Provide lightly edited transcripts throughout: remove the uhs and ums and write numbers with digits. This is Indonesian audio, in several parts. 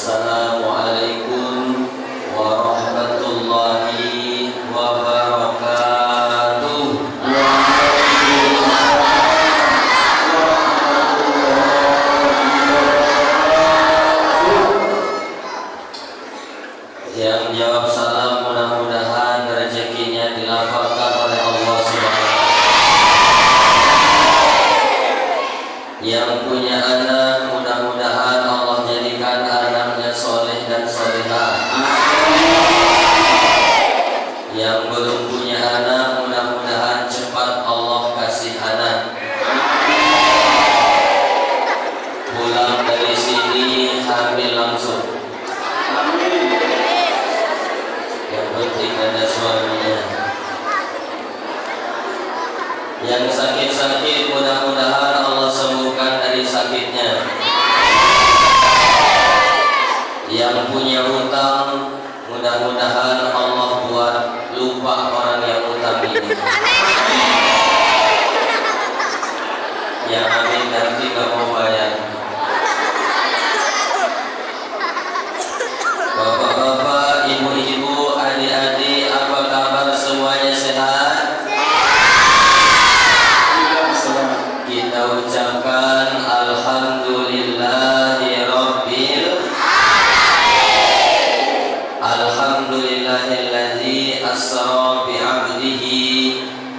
Assalamualaikum warahmatullahi wabarakatuh. Yang jawab salam mudah-mudahan rezekinya dilapangkan oleh Allah Subhanahu. Yang punya anak mudah-mudahan Allah jadikan anaknya soleh dan solehah. Yang belum punya anak mudah-mudahan cepat Allah kasih anak. Pulang dari sini hamil langsung. Yang penting ada suaminya. Yang sakit-sakit mudah-mudahan Allah sembuhkan dari sakitnya. Yang punya hutang mudah-mudahan Allah buat lupa orang yang utanginya. Yang amin nanti gak mau bayar. Bapak-bapak, ibu-ibu, adik-adik, apa kabar semuanya sehat? Kita ucapkan Alhamdulillahirabbil Alhamdulillahilladzi asra bi'abdihi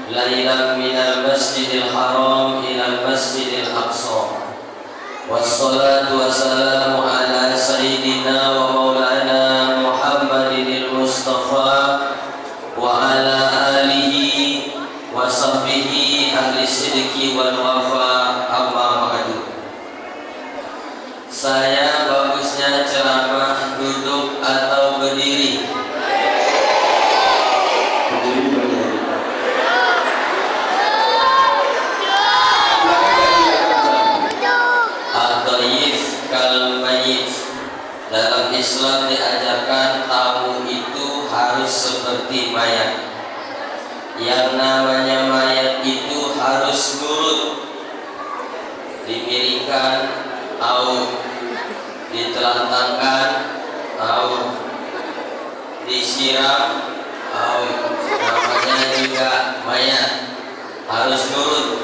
lailan minal masjidil haram ilal masjidil aqsa. Wassalatu wassalamu ala sayyidina wa maulana Muhammadinil Mustafa wa ala alihi wa sahbihi ahli sidqi wal wafa, amma ba'du. Saya bagusnya ceramah duduk atau berdiri? At-tayyib kal mayyit. Dalam Islam diajarkan tamu itu harus seperti mayat. Yang namanya mayat itu harus nurut, dimiringkan atau ditelantangkan atau disiram atau namanya juga mayat harus nurut.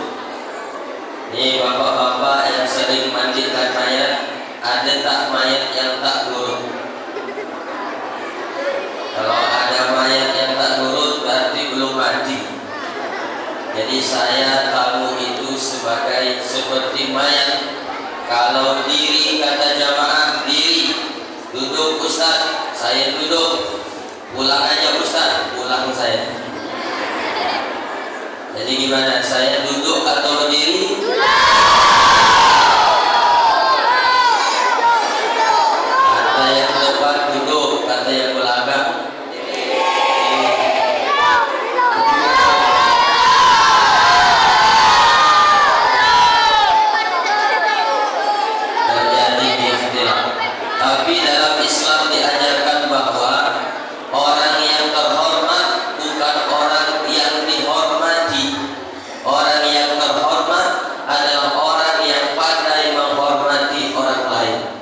Nih bapak-bapak yang sering mandikan mayat, ada tak mayat yang tak nurut? Kalau ada mayat yang tak nurut berarti belum mandi. Jadi saya tamu itu seperti mayat. Kalau diri kata jamaah diri, duduk Ustaz, saya duduk. Pulang aja Ustaz, pulang saya. Jadi gimana? Saya duduk atau berdiri? Kata yang depan duduk, kata yang belakang terjadi ikhtilaf. Tapi dalam Islam diajarkan bahwa orang yang terhormat bukan orang yang dihormati. Orang yang terhormat adalah orang yang pandai menghormati orang lain.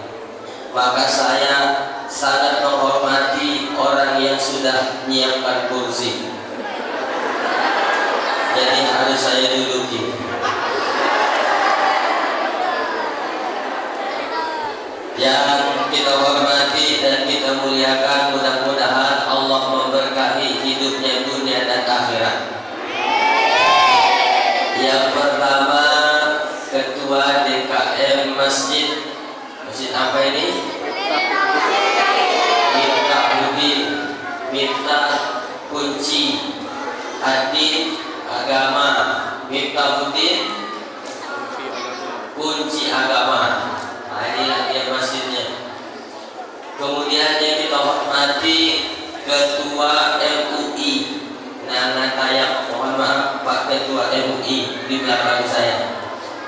Maka saya sangat menghormati orang yang sudah menyiapkan kursi. Jadi harus saya duduki. Yang kita hormati dan kita muliakan, mudah-mudahan Allah memberkahi hidupnya dunia dan akhirat. Yang pertama, Ketua DKM Masjid apa ini? Miftah kunci hati agama. Miftahuddin kunci agama. Nah, inilah dia masjidnya. Kemudian yang kita hormati Ketua MUI Nana Tayak, mohon maaf Pak Ketua MUI di belakang saya.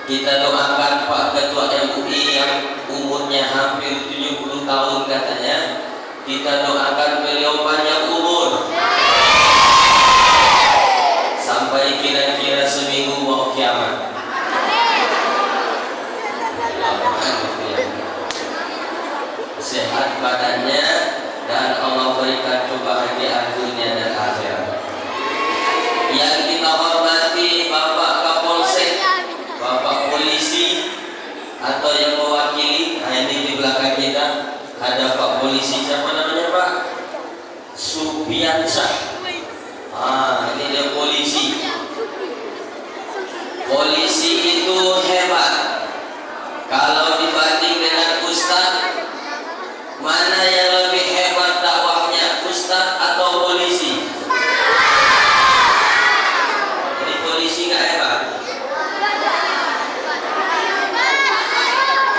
Kita doakan Pak Ketua MUI yang umurnya hampir 70 tahun katanya. Kita doakan beliau panjang umur sampai kira-kira seminggu mau kiamat. Sehat sehat badannya dan Allah berikan kebahagiaan dunia dan akhirat. Yang kita hormati Bapak Kapolsek, Bapak Polisi atau yang mewakili. Nah, ini di belakang kita ada Pak Polisi, siapa namanya Pak? Supiansyah. Ini dia polisi. Polisi itu hebat. Kalau dibanding dengan ustaz, mana yang lebih hebat dakwahnya, ustaz atau polisi? Jadi polisi nggak hebat.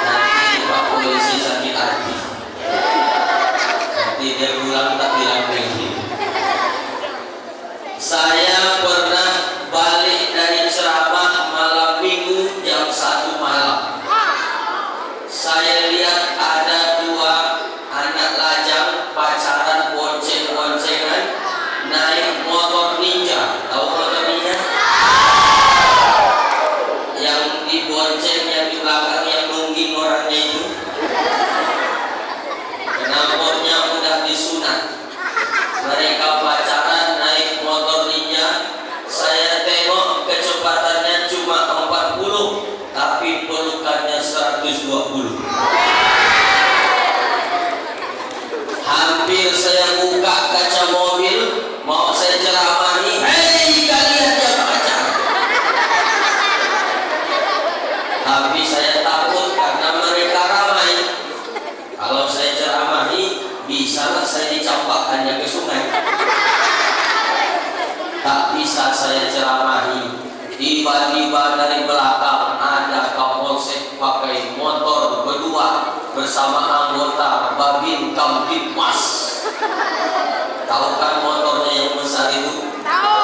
Nanti Pak Polisi sakit hati. Nanti dia pulang tak bilang begini. Saya pernah balik dari ceramah malam minggu jam 1 malam. Saya lihat ada 2 anak lajang pacaran bonceng-boncengan naik motor ninja. Tahu motor ninja? Yang dibonceng, yang di belakang yang nungging orangnya itu. Knalpotnya udah disunat. Mereka pacaran naik motor ninja. Saya tengok kecepatannya cuma 40, tapi pelukannya 120. Hampir saya buka kaca mobil, mau saya ceramahi, hei kalian yang pacaran. Tapi saya takut karena mereka ramai. Kalau saya ceramahi, bisalah saya dicampakkannya ke sungai. Tak bisa saya ceramahi. Tiba-tiba dari belakang ada Kapolsek pakai motor berdua bersama anggota Babin Kamtipmas. Tahu kan motornya yang besar itu? Tahu.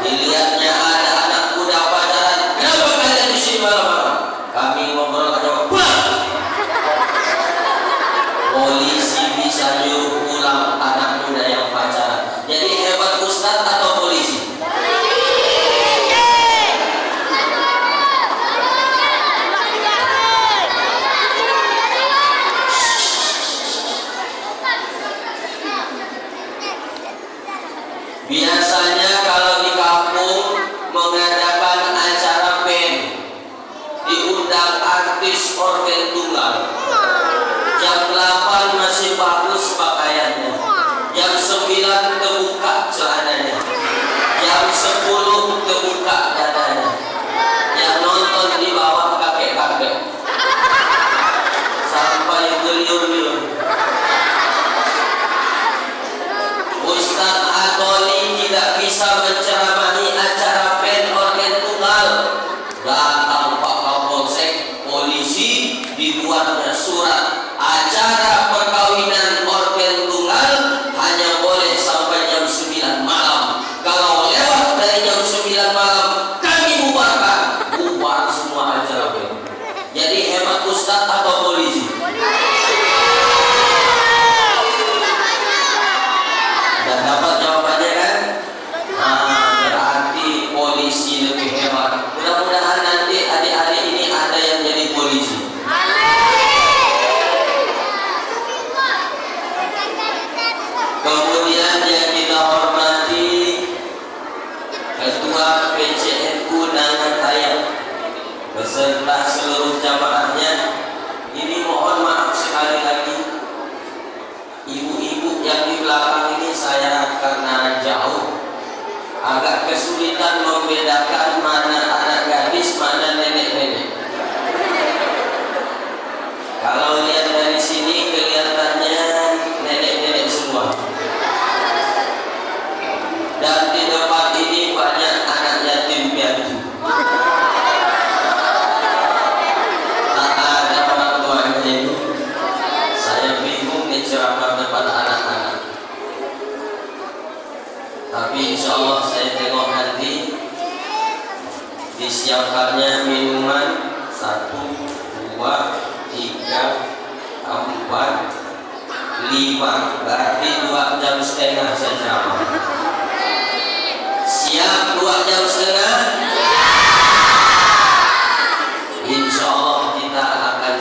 Dilihatnya ada anak muda pacaran. Kenapa kalian di sini malam-malam? Kami ngobrol aja. Polisi bisa nyuruh pulang anak muda yang pacaran. Jadi hebat ustaz atau polisi? Biasanya kalau di kampung mengadakan acara band, diundang artis organ tunggal. Jam 8 masih bagus pakaiannya. Jam 9 kebuka celananya. Jam 10 kebuka dadanya. Yang nonton di bawah kakek-kakek. Sampai geliur-geliur. Ustaz Antoni tidak bisa menceramahi acara band organ tunggal. Datang Pak Kapolsek, polisi, dibuatnya surat. Acara perkawinan organ tunggal hanya boleh sampai jam 9 malam. Kalau lewat dari jam 9 malam, kami bubarkan. Bubar semua acara band. Jadi hebat ustaz atau polisi? Dan dapat jawabannya kan? Berarti polisi lebih hebat. Mudah-mudahan nanti adik-adik ini ada yang jadi polisi. Kemudian yang kita hormati Ketua PCNU Nangatayam beserta seluruh jamaahnya. Ini mohon maaf sekali lagi, ibu-ibu yang di belakang ini saya karena jauh agak kesulitan membedakan mana anak gadis, mana nenek-nenek. Kalau lihat dari sini kelihatannya nenek-nenek semua. Dan di tempat ini banyak anak yatim piatu. Tak ada orang tuanya ini. Saya bingung nih ceramah depan anak-anak. Tapi insya Allah saya tengok nanti disiapkannya minuman 1, 2, 3, 4, 5. Berarti 2 jam setengah saya ceramah. Siap 2 jam setengah? Insya Allah kita akan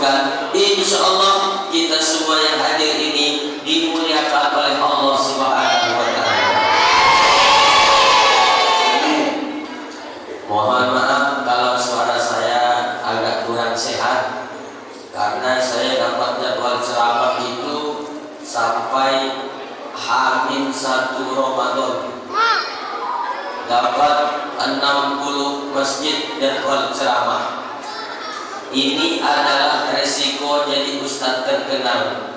surga. Insya Allah kita semua yang hadir ini dimuliakan oleh Allah Subhanahu wa Ta'ala. Mohon maaf kalau suara saya agak kurang sehat, karena saya dapat jadwal ceramah itu sampai H-1 Ramadan. Dapat 60 masjid jadwal ceramah. Ini adalah resiko jadi ustadz terkenal.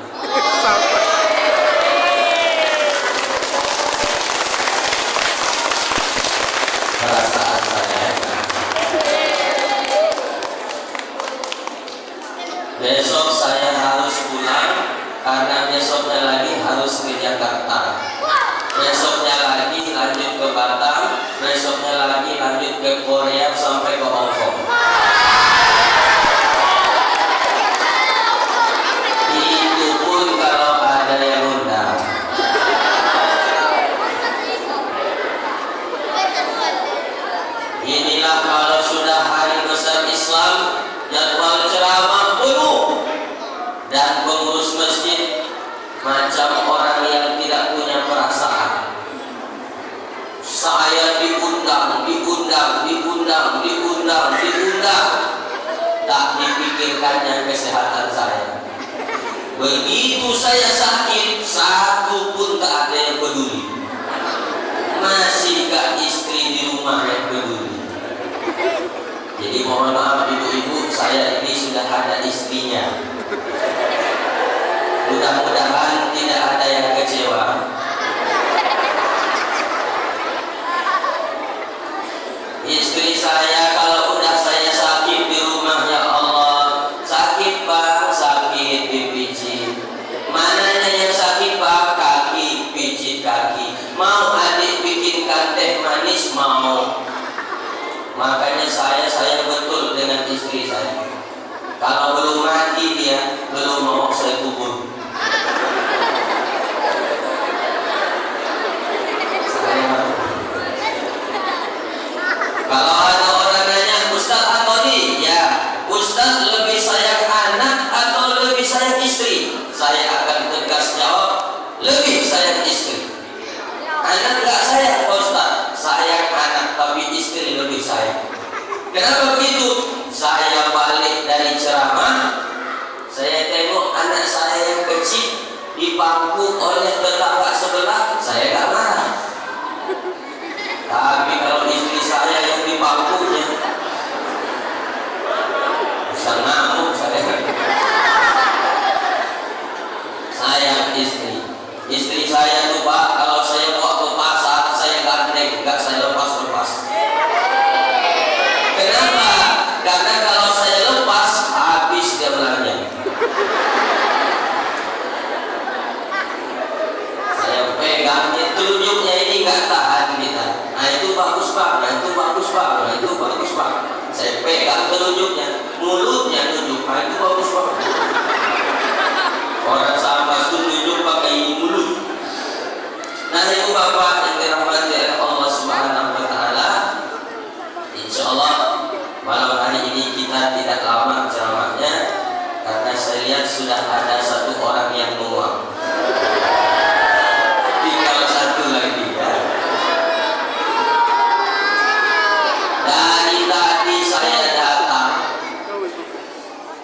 Perasaan saya. Besok saya harus pulang karena besoknya lagi harus ke Jakarta. Besoknya lagi lanjut ke Batam, besoknya lagi lanjut ke Korea sampai ke Hong Kong. Itu pun kalau ada yang undang. Inilah kalau sudah hari besar Islam, jadwal ceramah penuh, dan pengurus masjid macam orang yang tidak punya perasaan. Saya diundang, tak dipikirkannya kesehatan saya. Begitu saya sakit, satu pun tak ada yang peduli. Masih gak istri di rumah yang peduli. Jadi mohon maaf ibu-ibu, saya ini sudah ada istrinya. Mudah-mudahan tidak ada yang kecewa. Istri saya kalau udah saya sakit di rumah, ya Allah, sakit bang, sakit dipijit. Mananya yang sakit bang? Kaki, pijit kaki. Mau adik bikinkan teh manis? Mau. Makanya saya betul dengan istri saya. Kalau belum mati dia, belum mau saya kubur. Kalau ada orang nanya, Ustaz Antoni, ya, Ustaz lebih sayang anak atau lebih sayang istri? Saya akan tegas jawab, lebih sayang istri. Anak enggak sayang Ustaz, sayang anak, tapi istri lebih sayang. Kenapa begitu? Saya balik dari ceramah, saya tengok anak saya yang kecil dipangku oleh tetangga sebelah, saya gak marah. Tapi kalau istri saya yang dipangkunya, bisa ngamuk saya. Sayang istri. Istri saya tuh Pak, kalau saya bawa ke pasar, saya gandeng, gak saya lepas-lepas. Kenapa? Karena kalau saya lepas, habis dia belanja. Saya pegang, telunjuknya ini gak tahan kita. Nah itu bagus Pak, nah itu bagus Pak, nah itu bagus Pak. Saya pegang telunjuknya, mulutnya nunjuk, nah itu bagus Pak. Orang sahabat itu nunjuk pakai mulut. Nah ibu bapak yang dirahmati oleh Allah Subhanahu wa Ta'ala, insya Allah malam hari ini kita tidak lama ceramahnya, karena saya lihat sudah ada satu orang yang menguap. Tinggal satu lagi ya. Dari tadi saya datang,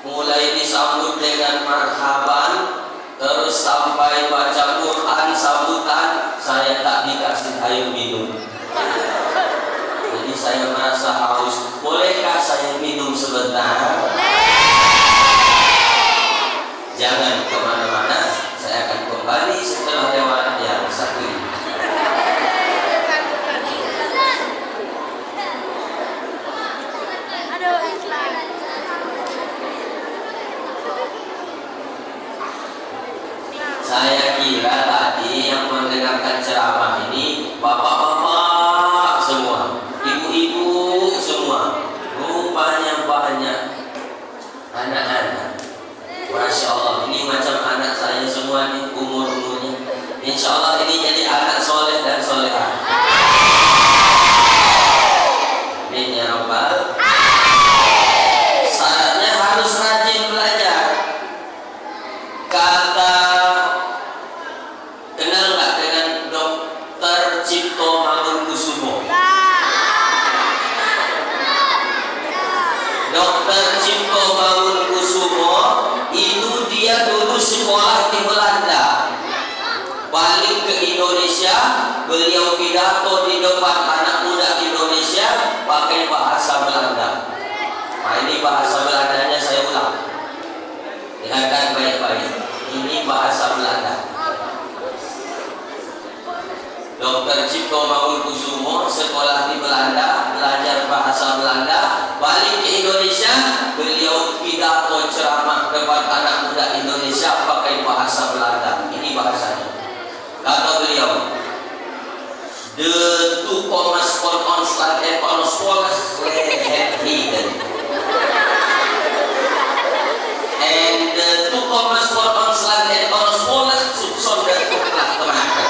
mulai disambut dengan marhaban, terus sampai baca Quran sambutan, saya tak dikasih air minum. Jadi saya merasa haus. Bolehkah saya minum sebentar? Jangan kemana-mana, saya akan kembali setelah lewat yang satu ini. Saya kira tadi yang mendengarkan ceramah ini bapak-bapak semua, ibu-ibu semua, rupanya banyak anak-anak. Masya Allah, ini macam beliau pidato di depan anak muda Indonesia pakai bahasa Belanda. Nah, ini bahasa Belandanya saya ulang. Dengarkan baik-baik. Ini bahasa Belanda. Dr. Cipto Mangunkusumo sekolah di Belanda, belajar bahasa Belanda, balik ke Indonesia, beliau pidato ceramah depan anak muda Indonesia pakai bahasa Belanda. Ini bahasanya. Kata beliau, de toekomst van ons land en van ons volk ligt het heden. En de toekomst van ons land en van ons volk zonder toekomst te maken.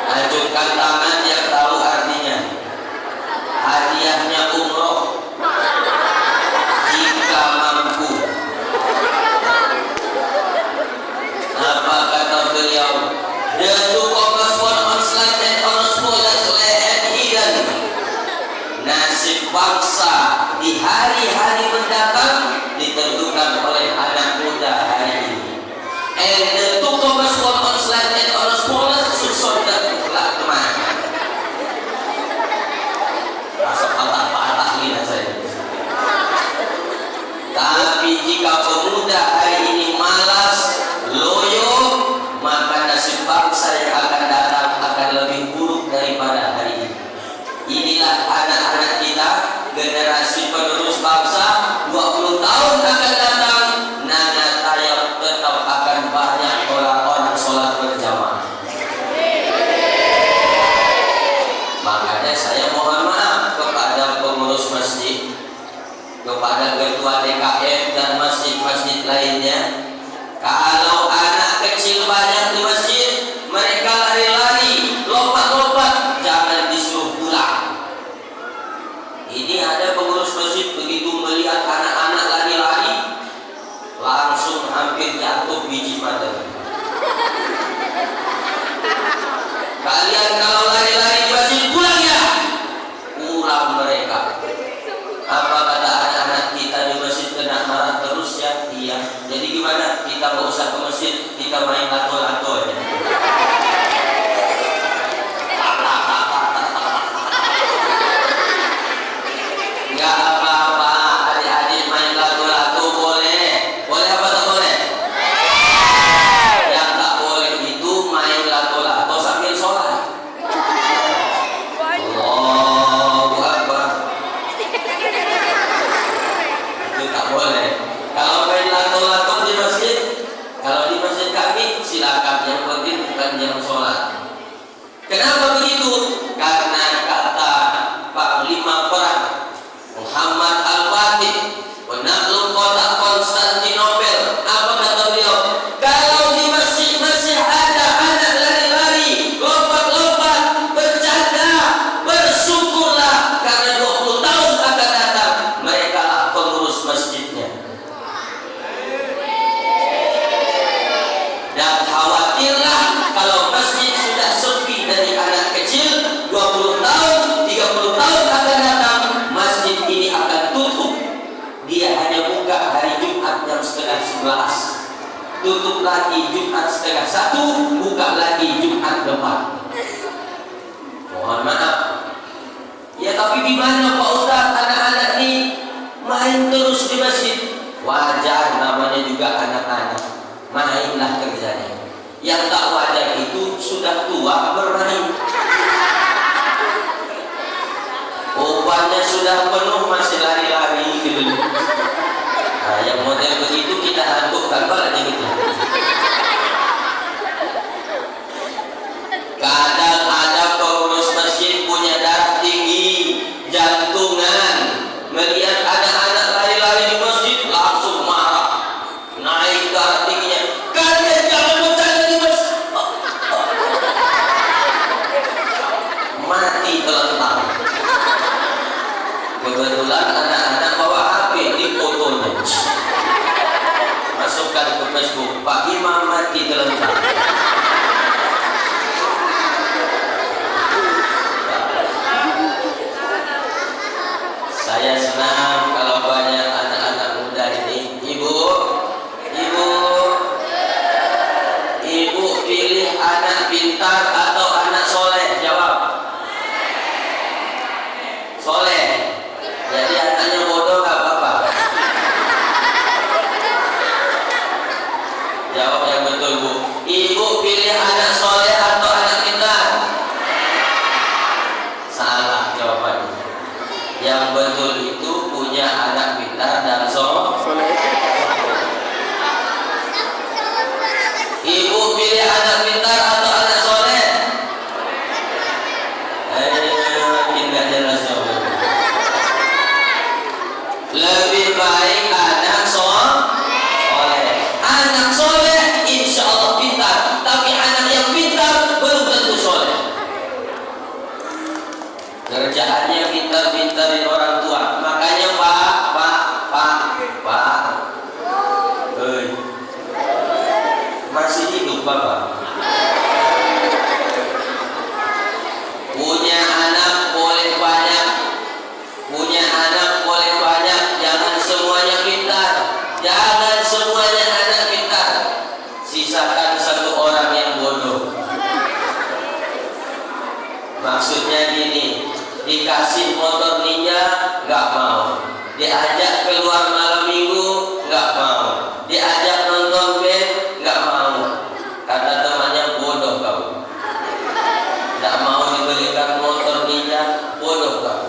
Lanjutkan tangan yang tahu artinya. Hadiahnya umroh jika mampu. Apa kata beliau? De toekomst van ons land en van ons volk ligt heden. Nasib bangsa di hari-hari mendatang ditentukan oleh anak muda hari ini. En de toekomst van ons land en van ons volk zonder telah kemana. Rasa patah-patah lihat saya. Tapi jika pemuda hari ini malas, loyo, maka nasib bangsa yang akan datang akan lebih buruk daripada hari ini. Inilah anak-anak kita, generasi penerus bangsa. 20 tahun akan datang, Nana Tayab tetap akan banyak orang-orang sholat berjamaah. Makanya saya mohon maaf kepada pengurus masjid, kepada ketua DKM dan masjid-masjid lainnya. Kalau anak kecil banyak di masjid, mereka lari-lari, lompat-lompat, jangan disuruh pulang. Ini ada pengurus masjid begitu melihat anak-anak lari-lari, langsung hampir jatuh biji materi. Kalian kalau lari-lari di masjid pulang ya, pulang mereka. Apa kata anak-anak kita di masjid kena marah terus ya? Iya. Jadi gimana? Kita nggak usah ke masjid, kita main lato-lato aja. Nggak apa-apa, adik-adik main lato-lato boleh. Boleh apa tak boleh? Yang tak boleh itu main lato-lato sambil sholat. Allahu Akbar. Itu tak boleh. Kalau main lato-lato di masjid, kalau di masjid kami silakan, yang penting bukan jam sholat. Kenapa begitu? Karena kata Panglima Perang Muhammad Al-Fatih, penakluk kota Konstantinopel, apa kata beliau? Kalau di masjid masih ada anak lari-lari, lompat-lompat, bercanda, bersyukurlah karena 20 tahun akan datang mereka lah pengurus masjidnya. Dan khawatirlah kalau masjid sudah sepi dari anak kecil, 20 tahun, 30 tahun akan datang, masjid ini akan tutup. Dia hanya buka hari Jumat jam setengah 11, tutup lagi Jumat setengah 1, buka lagi Jumat depan. Mohon maaf. Ya tapi gimana Pak Ustaz, anak-anak ini main terus di masjid. Wajar, namanya juga anak-anak, mainlah kerjanya. Yang tak wajar itu sudah tua bermain. Obatnya sudah penuh masih lari-lari gitu. Nah, yang model begitu kita hantukkan aja gitu. Kadang ada pengurus masjid punya darah tinggi, jantungan, melihat anak-anak lari-lari di masjid langsung marah, naik darah tingginya. Kalian jangan bercanda di masjid. Mati terlentang. Kebetulan anak-anak bawa HP di fotonya, masukkan ke Facebook, Pak Imam Ibu pilih anak soleh atau anak pintar? Salah jawabannya. Yang betul itu punya anak pintar dan soleh. Ibu pilih anak pintar atau anak soleh? Tidak jelas jawabannya. Lebih baik anak soleh. Anak soleh insya Allah pintar, tapi anak yang pintar belum tentu soleh. Kerjaannya pintar-pintarin orang tua. Makanya pak, masih hidup bapak. Punya anak boleh banyak, jangan semuanya pintar, jangan semuanya anak pintar. Sisakan satu orang yang bodoh. Maksudnya gini, dikasih motor ninja nggak mau, diajak keluar malam minggu nggak mau, diajak nonton band nggak mau. Kata temannya, bodoh kamu, nggak mau dibelikan motor ninja, bodoh kamu.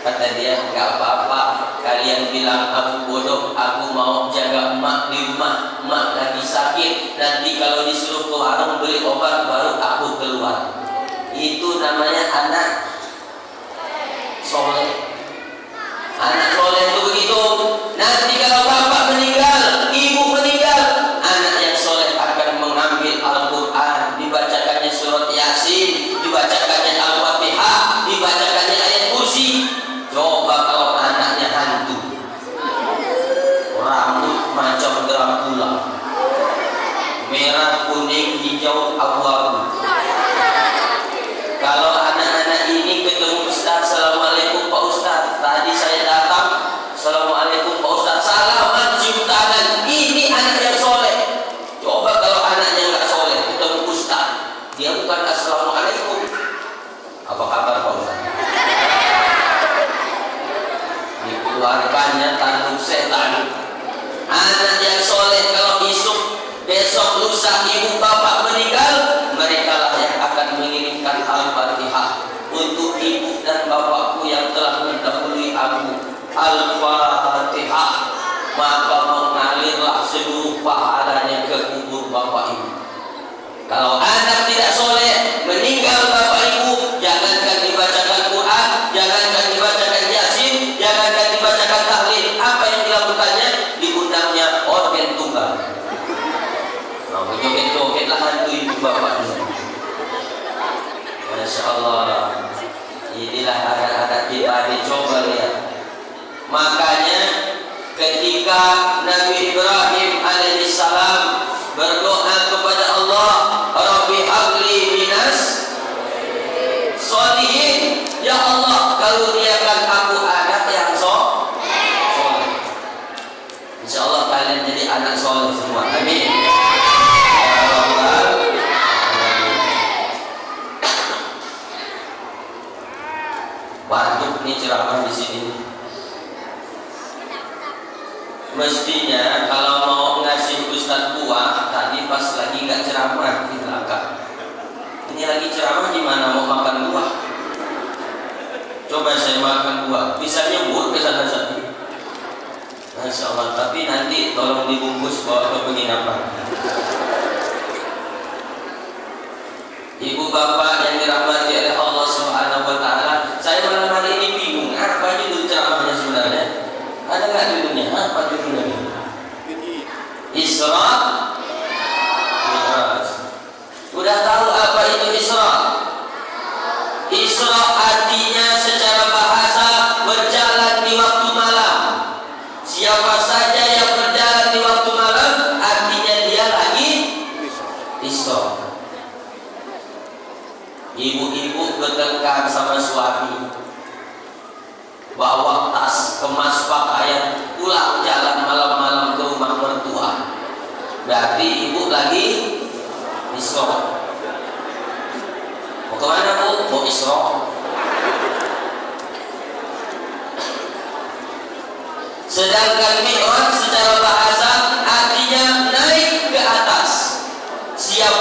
Kata dia, nggak apa-apa, kalian bilang aku bodoh, aku mau jaga emak di rumah, emak lagi sakit, nanti kalau disuruh ke warung beli obat baru aku keluar. Itu namanya anak soleh. Anak soleh itu begitu. Nanti kalau bapak meninggal, ibu meninggal, anak yang soleh akan mengambil Al-Quran, dibacakannya surat Yasin, dibacakannya Al-Fatihah, dibacakannya ayat kursi. Coba kalau anaknya hantu, rambut macam Dracula, merah, kuning, hijau, abu-abu. Kalau anak-anak ini ketemu Ustaz, Assalamualaikum Pak Ustaz, tadi saya datang, Assalamualaikum Pak Ustaz, salaman cium tangan. Ini anak yang soleh. Coba kalau anaknya nggak soleh, ketemu Ustaz, dia bukan Assalamualaikum, apa kabar Pak Ustaz? Dikeluarkannya tanduk setan. Anak yang soleh kalau besok lusa ibu bapak meninggal, mereka lah yang akan mengirimkan Al-Fatihah untuk ibu dan bapakku yang telah mendahului aku. Al-Fatihah, maka mengalirlah seluruh pahalanya ke kubur bapak ibu. Kalau anak tidak soleh meninggal bapak ibu, jangankan dibacakan Quran, jangankan dibacakan Yasin, jangankan dibacakan tahlil, apa yang dilakukannya? Diundangnya organ tunggal. Nah, joget-jogetlah hantu ibu bapaknya. Masya Allah, inilah anak-anak kita, dicoba lihat. Makanya ketika Nabi Ibrahim alaihissalam berdoa kepada Allah, Rabbi habli minas sholihin, ya Allah karuniakan aku anak yang soleh. Insya Allah kalian jadi anak soleh semua, amin. Batuk nih ceramah di sini. Mestinya kalau mau ngasih Ustaz buah, tadi pas lagi nggak ceramah di belakang. Ini lagi ceramah gimana mau makan buah? Coba saya makan buah, bisa nyebut ke sana-sana. Masya Allah, tapi nanti tolong dibungkus bawa ke penginapan. Ibu bapak yang dirahmati oleh Allah Subhanahu wa Ta'ala, saya malam hari ini bingung apa judul ceramahnya sebenarnya. Ada nggak judulnya? Apa judulnya? Isra Mi'raj. Udah tahu apa itu Isra? Isra artinya secara bahasa berjalan di waktu malam. Siapa saja yang berjalan di waktu malam, artinya dia lagi Isra. Ibu-ibu bertengkar sama suami, bawa tas, kemas pakaian, pulang jalan malam-malam ke rumah mertua. Berarti ibu lagi Isra. Mau kemana bu? Mau Isra. Sedangkan Mi'raj secara bahasa artinya naik ke atas. Siapa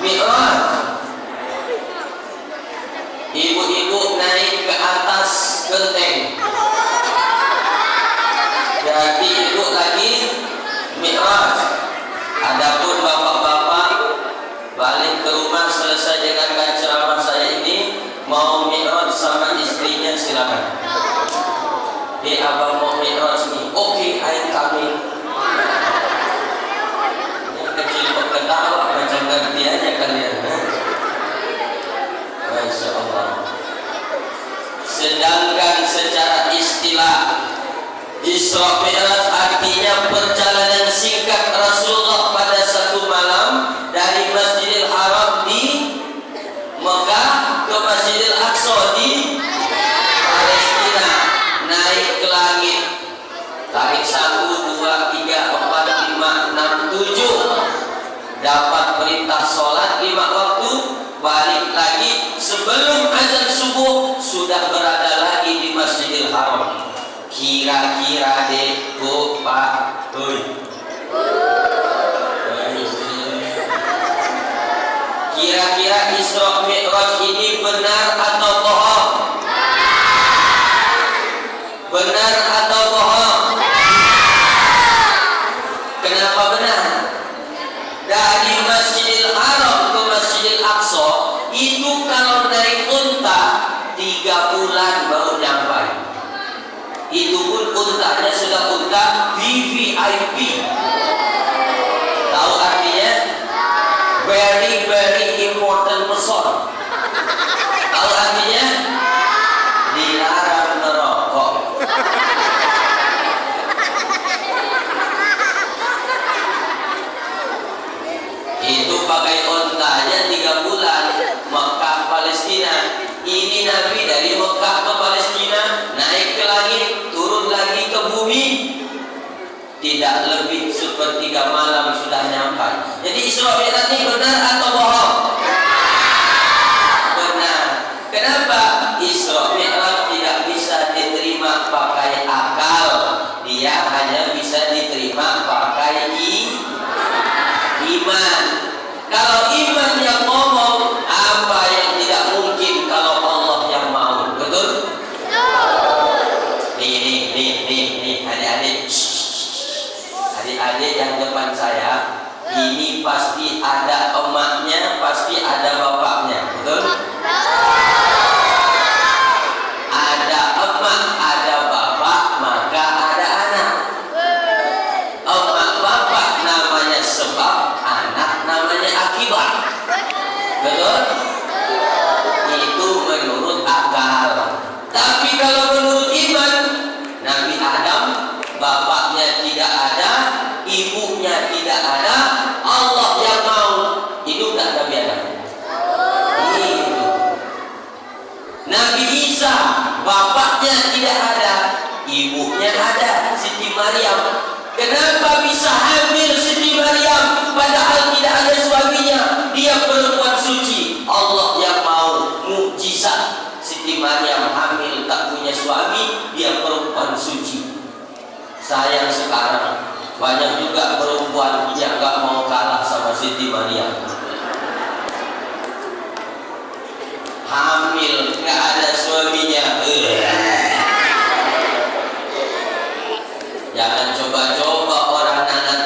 Mi'raj. Ibu-ibu naik ke atas genteng. Jadi ibu lagi Mi'raj. Adapun bapak-bapak balik ke rumah selesai dengan ceramah saya ini, mau Mi'raj sama istrinya silakan. Abang mau Mi'raj nih. Oke, ayo kami. Yang kecil kok ketawa, macam ganti aja kalian. Masya Allah. Sedangkan secara istilah Isra Mi'raj artinya perjalanan singkat Rasulullah pada satu malam dari Masjidil Haram di Mekah ke Masjidil Aqsa di Palestina, naik ke langit. Tarik 1, 2, 3, 4, 5, 6, 7. Dapat perintah sholat 5 waktu, balik lagi sebelum azan subuh sudah berada lagi di Masjidil Haram. Kira-kira deh, Bu, Pak, kira-kira Isra Mi'raj ini benar atau bohong? Benar atau bohong? Kenapa benar? Dari Masjidil Haram ke Masjidil Aqsa itu kalau naik unta 3 bulan baru nyampe. Itu pun untanya sudah unta VVIP. Tahu artinya? Very very important person. Tahu artinya? Dilarang merokok. Itu pakai untanya 3 bulan Mekah Palestina. Ini Nabi dari Mekah ke Palestina, naik ke langit, turun lagi ke bumi, tidak lebih sepertiga malam sudah nyampe. Jadi Isra Mi'raj ini benar atau bohong? Benar. Kenapa? Isra Mi'raj tidak bisa diterima pakai akal, dia hanya bisa diterima pakai iman. Kalau iman yang ngomong, apa yang tidak mungkin kalau Allah yang mau? Betul? Nih adik-adik, adik-adik yang depan saya, ini pasti ada emaknya, pasti ada bapaknya, betul? Ada emak, ada bapak, maka ada anak. Emak bapak namanya sebab, anak namanya akibat, betul? Itu menurut akal. Tapi kalau menurut iman, Nabi Adam bapaknya tidak ada, ibunya tidak ada, Allah yang mau. Hidup tak Nabi Adam? Hidup. Nabi Isa bapaknya tidak ada, ibunya ada, Siti Maryam. Kenapa bisa hamil Siti Maryam padahal tidak ada suaminya? Dia perempuan suci. Allah yang mau. Mukjizat. Siti Maryam hamil tak punya suami, dia perempuan suci. Sayang sekarang banyak juga perempuan yang gak mau kalah sama Siti Maryam. Hamil gak ada suaminya. Jangan coba-coba orang anak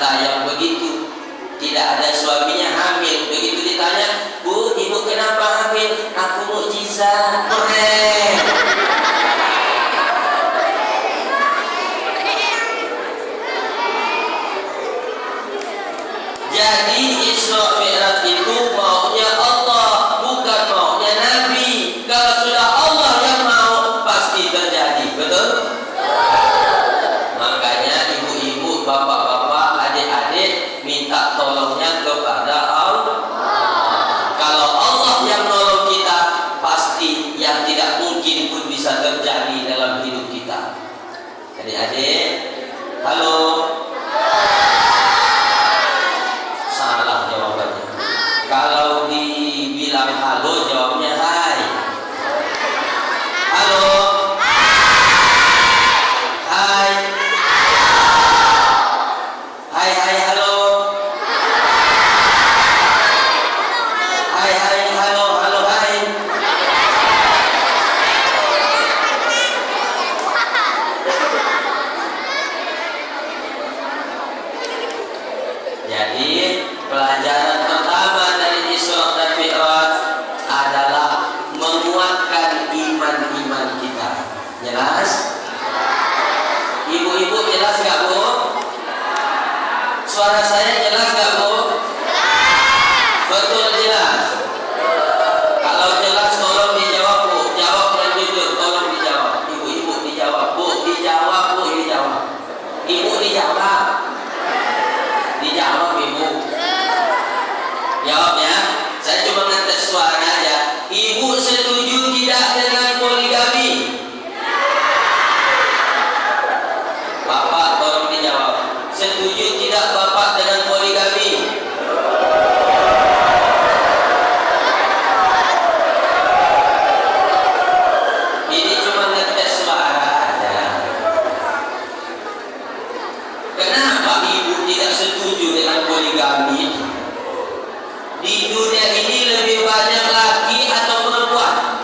dunia ini lebih banyak laki atau perempuan?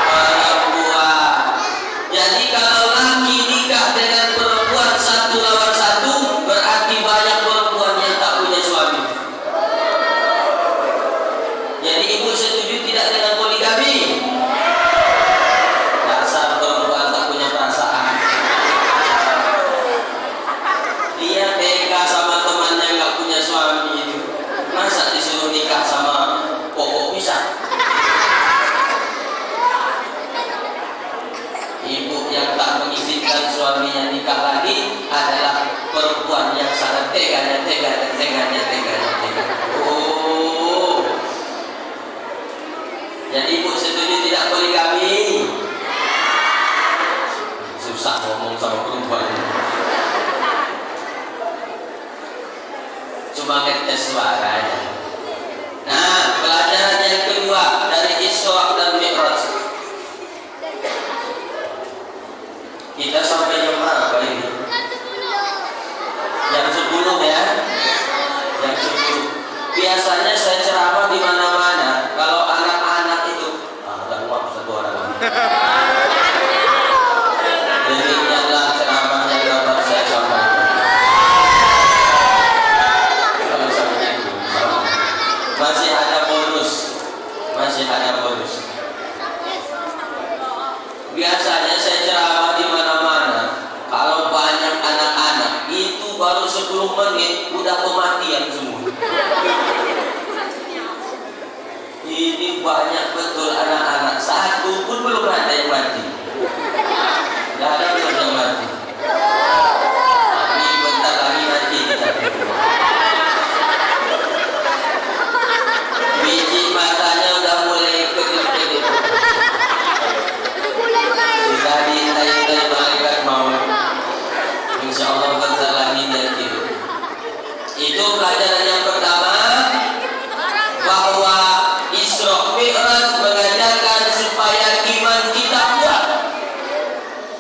Perempuan. Jadi kalau laki nikah dengan perempuan satu lawan satu, berarti banyak perempuan yang tak punya suami. Jadi ibu setuju tidak dengan poligami? Dasar perempuan tak punya perasaan. Dia tega sama temannya nggak punya suami itu. Masa disuruh nikah sama pokok pisang? Ibu yang tak mengizinkan suaminya nikah lagi adalah perempuan yang sangat teganya. Oh, jadi ibu setuju tidak poligami? Susah ngomong sama perempuan. Cuma ngetes suaranya. Nah, pelajaran yang kedua dari Isra dan Mi'raj. Kita sampai jam berapa ini? Jam 10 ya? Jam 10. Biasanya saya ceramah di mana-mana. Kalau anak-anak itu, dan maaf satu orang lagi. Demikianlah ceramah yang dapat saya sampaikan. Masih ada bonus. Biasanya saya ceramah di mana-mana. Kalau banyak anak-anak, itu baru 10 menit udah kematian semua. Ini banyak betul anak-anak. Satu pun belum ada yang mati. Tidak ada yang mati. Tapi bentar lagi nanti kita. Biji matanya udah mulai kedip-kedip. Sudah diintai-intai malaikat maut. Insya Allah bentar lagi dia tidur. Itu pelajaran yang pertama, bahwa Isra Mi'raj mengajarkan supaya iman kita kuat.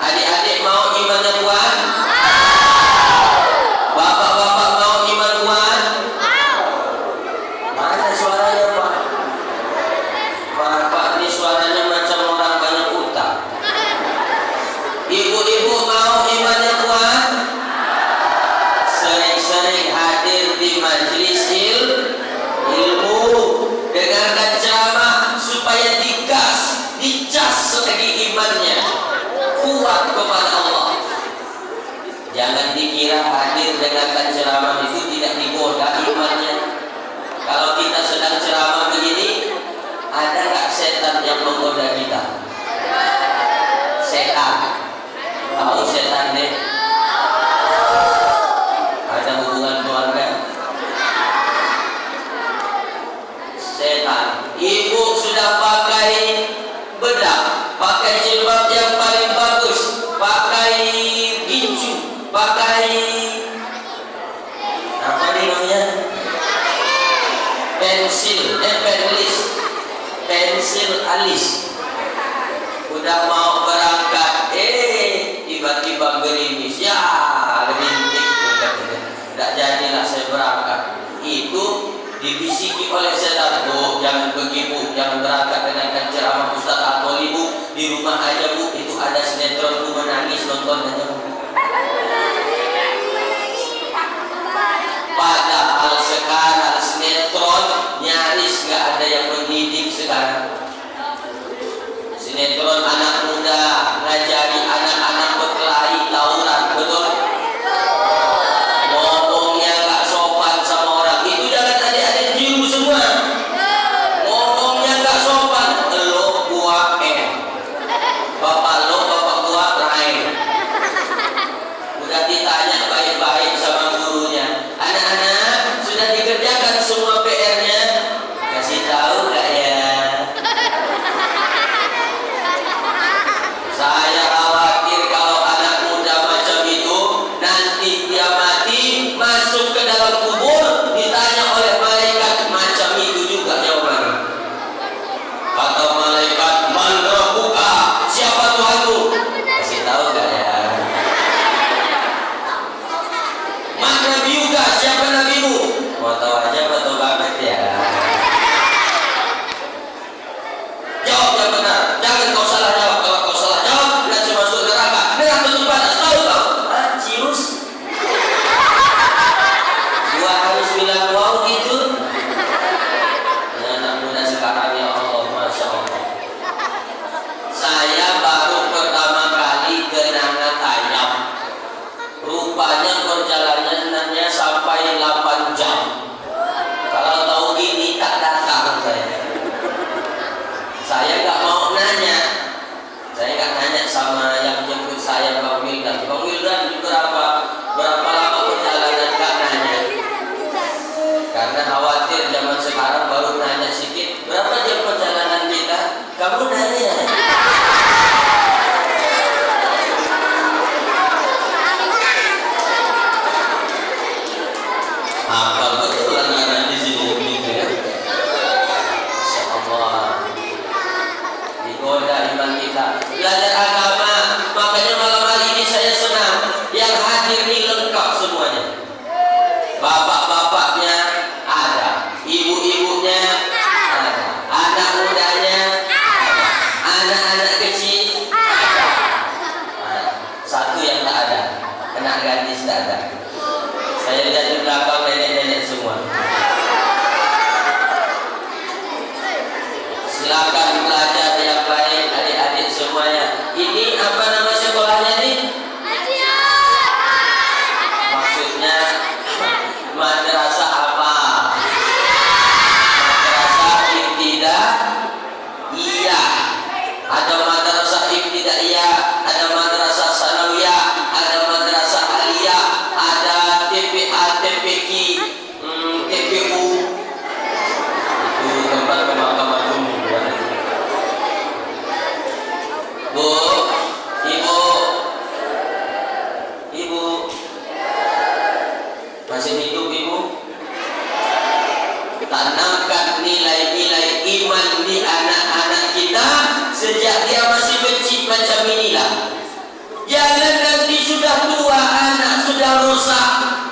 Adik-adik mau imannya kuat? Bapak-bapak mau iman kuat? Mana suaranya Pak? Bapak ini suaranya macam orang banyak utang. Ibu-ibu mau imannya kuat? Sering-sering hadir di majelis ilmu, dengarkan ceramah supaya dicas lagi imannya kuat kepada Allah. Jangan dikira hadir dengarkan ceramah itu tidak digoda imannya. Kalau kita sedang ceramah begini, ada nggak setan yang menggoda kita? Setan. Tahu setan deh? Ada hubungan keluarga? Setan. Ibu sudah pakai bedak, pakai jilbab yang paling bagus, pakai gincu, pakai apa nih namanya? pensil alis. Udah mau berangkat, tiba-tiba gerimis. Ya, gerintik. Tidak jadilah saya berangkat. Itu dibisiki oleh setan. Bu, jangan begitu, jangan berangkat dengan ceramah Ustaz Atoli, Bu. Di rumah aja, Bu. Itu ada sinetron, Bu, menangis nonton aja, Bu. Padahal sekarang sinetron nyaris nggak ada yang mendidik sekarang. Sinetron anak muda ngajari anak-anak berkelahi tawuran, betul? Ngomongnya nggak sopan sama orang. Itu jangan adik-adik tiru semua. Ngomongnya nggak sopan. Lo gua bapak lo bapak gua lain. Udah ditanya baik-baik sama gurunya. Anak-anak sudah dikerjakan semua PR-nya. Kasih tahu nggak ya?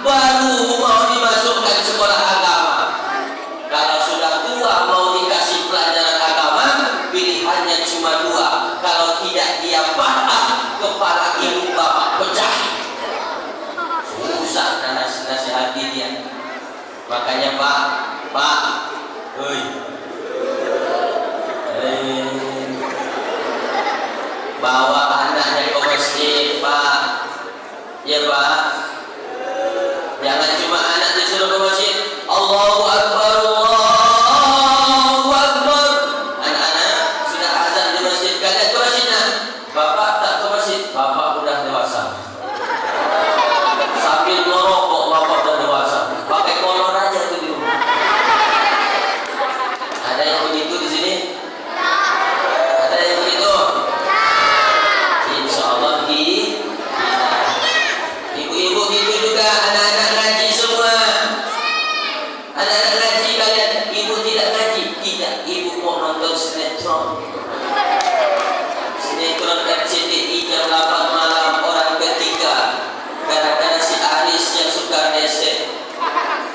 baru mau dimasukkan sekolah agama. Kalau sudah tua mau dikasih pelajaran agama, pilihannya cuma dua. Kalau tidak dia patah, kepala ibu bapak pecah. Susah nasihati dia. Makanya Pak, bawa anaknya ke masjid, Pak. Ya Pak. Jangan cuma anak disuruh ke masjid, Allahu Akbar, Allahu Akbar. Anak-anak sudah azan di masjid, kalian ke masjidnya. Bapak tak ke masjid, bapak udah dewasa. Sambil merokok, bapak udah dewasa. Pakai kolor aja tuh di rumah. Ada yang begitu di sini? Ada yang begitu? Insya Allah ibu-ibu gitu juga, anak-anak ngaji semua. Anak-anak ngaji kalian, ibu tidak ngaji? Tidak, ibu mau nonton sinetron. Sinetron RCTI jam 8 malam, orang ketiga. Gara-gara si Aris yang suka nese.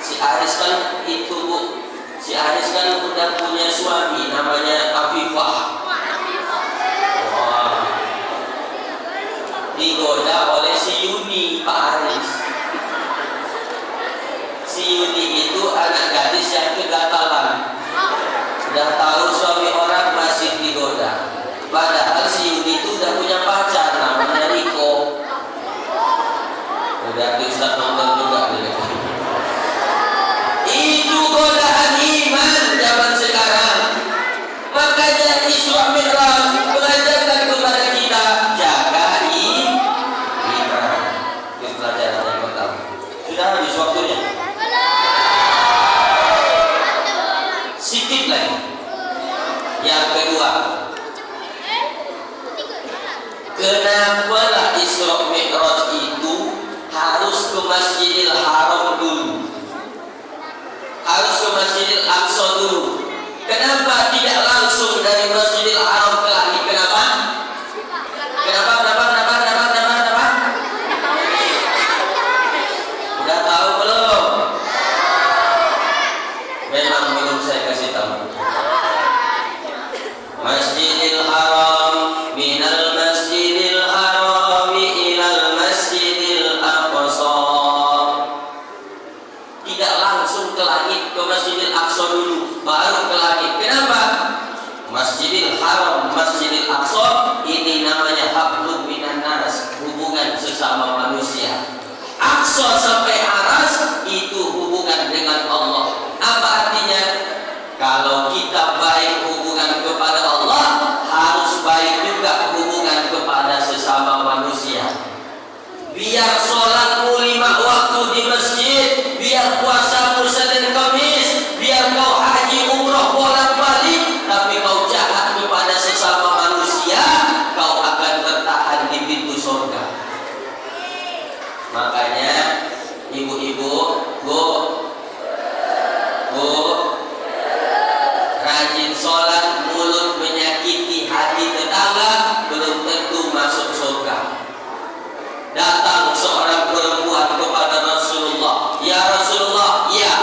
Si Aris kan itu Bu, si Aris kan udah punya suami namanya Afifah. Wah, digoda oleh si Yuni, Pak Aris. Si Yuni itu anak gadis yang kegatalan. Udah tahu suami orang masih digoda. Padahal si Yuni itu udah punya pacar namanya Riko. Udah Ustaz nonton juga gitu. Itu godaan iman zaman sekarang. Makanya Isra Mi'raj belajarkan kepada kita jaga iman. Itu pelajaran yang pertama. Sudah habis waktunya. Sikit lagi. Yang kedua, kenapa lah Isra Mi'raj itu harus ke Masjidil Haram dulu? Harus ke Masjidil Aqsa dulu. Kenapa tidak langsung dari Masjidil Haram ke langit? Kenapa? Kenapa? Udah tahu belum? Memang belum saya kasih tahu. Masjidil Haram, minal Masjidil Haram ilal Masjidil Aqsa. Tidak langsung ke langit, ke Masjidil Aqsa dulu, baru ke langit. Kenapa? Masjidil Haram, Masjidil Aqsa ini namanya hablum minan nas, hubungan sesama manusia. Aqsa sampai aras itu hubungan dengan Allah. Apa artinya? Kalau kita baik hubungan kepada Allah, harus baik juga hubungan kepada sesama manusia. Biar sholatmu 5 waktu di masjid, biar puasamu Senin Kamis, biar kau haji umroh bolak-balik, tapi kau jahat kepada sesama manusia, kau akan bertahan di pintu surga. Makanya ibu-ibu, bu, rajin sholat, mulut menyakiti hati tetangga, belum tentu masuk surga. Datang seorang perempuan kepada Rasulullah, ya Rasulullah, ya,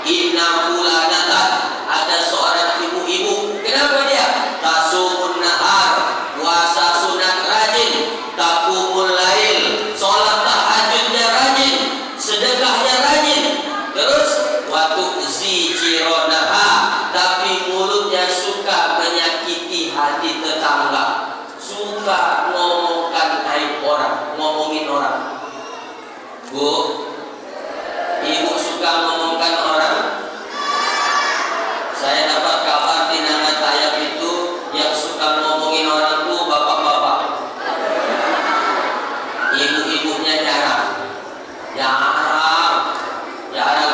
inna fulanatan, ada seorang ibu-ibu. Kenapa dia? Tasumun nahar, puasa sunat rajin, taqumul lail, sholat tahajudnya rajin, sedekahnya rajin. Terus waktu zijironaha, tapi mulutnya suka menyakiti hati tetangga, suka ngomongkan aib orang, ngomongin orang. Bu, ibu suka ngomongkan orang? Saya dapat kabar di Nangatayap itu yang suka ngomongin orang tuh bapak-bapak. Ibu-ibunya jarang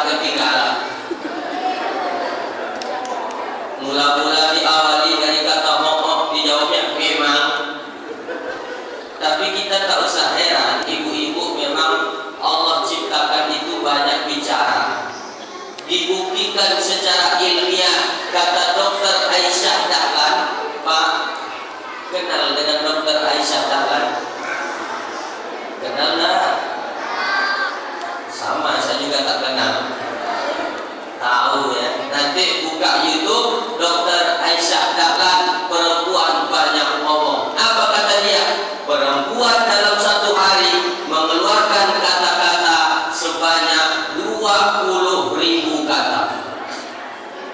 ketinggalan. Mula-mula diawali dari kata mohon, dijawabnya memang. Tapi kita tak usah heran, ibu-ibu memang Allah ciptakan itu banyak bicara. Dibuktikan secara ilmiah, kata Dokter Aisyah Dahlan. Pak, kenal dengan Dokter Aisyah Dahlan? Kenal nggak? Sama saya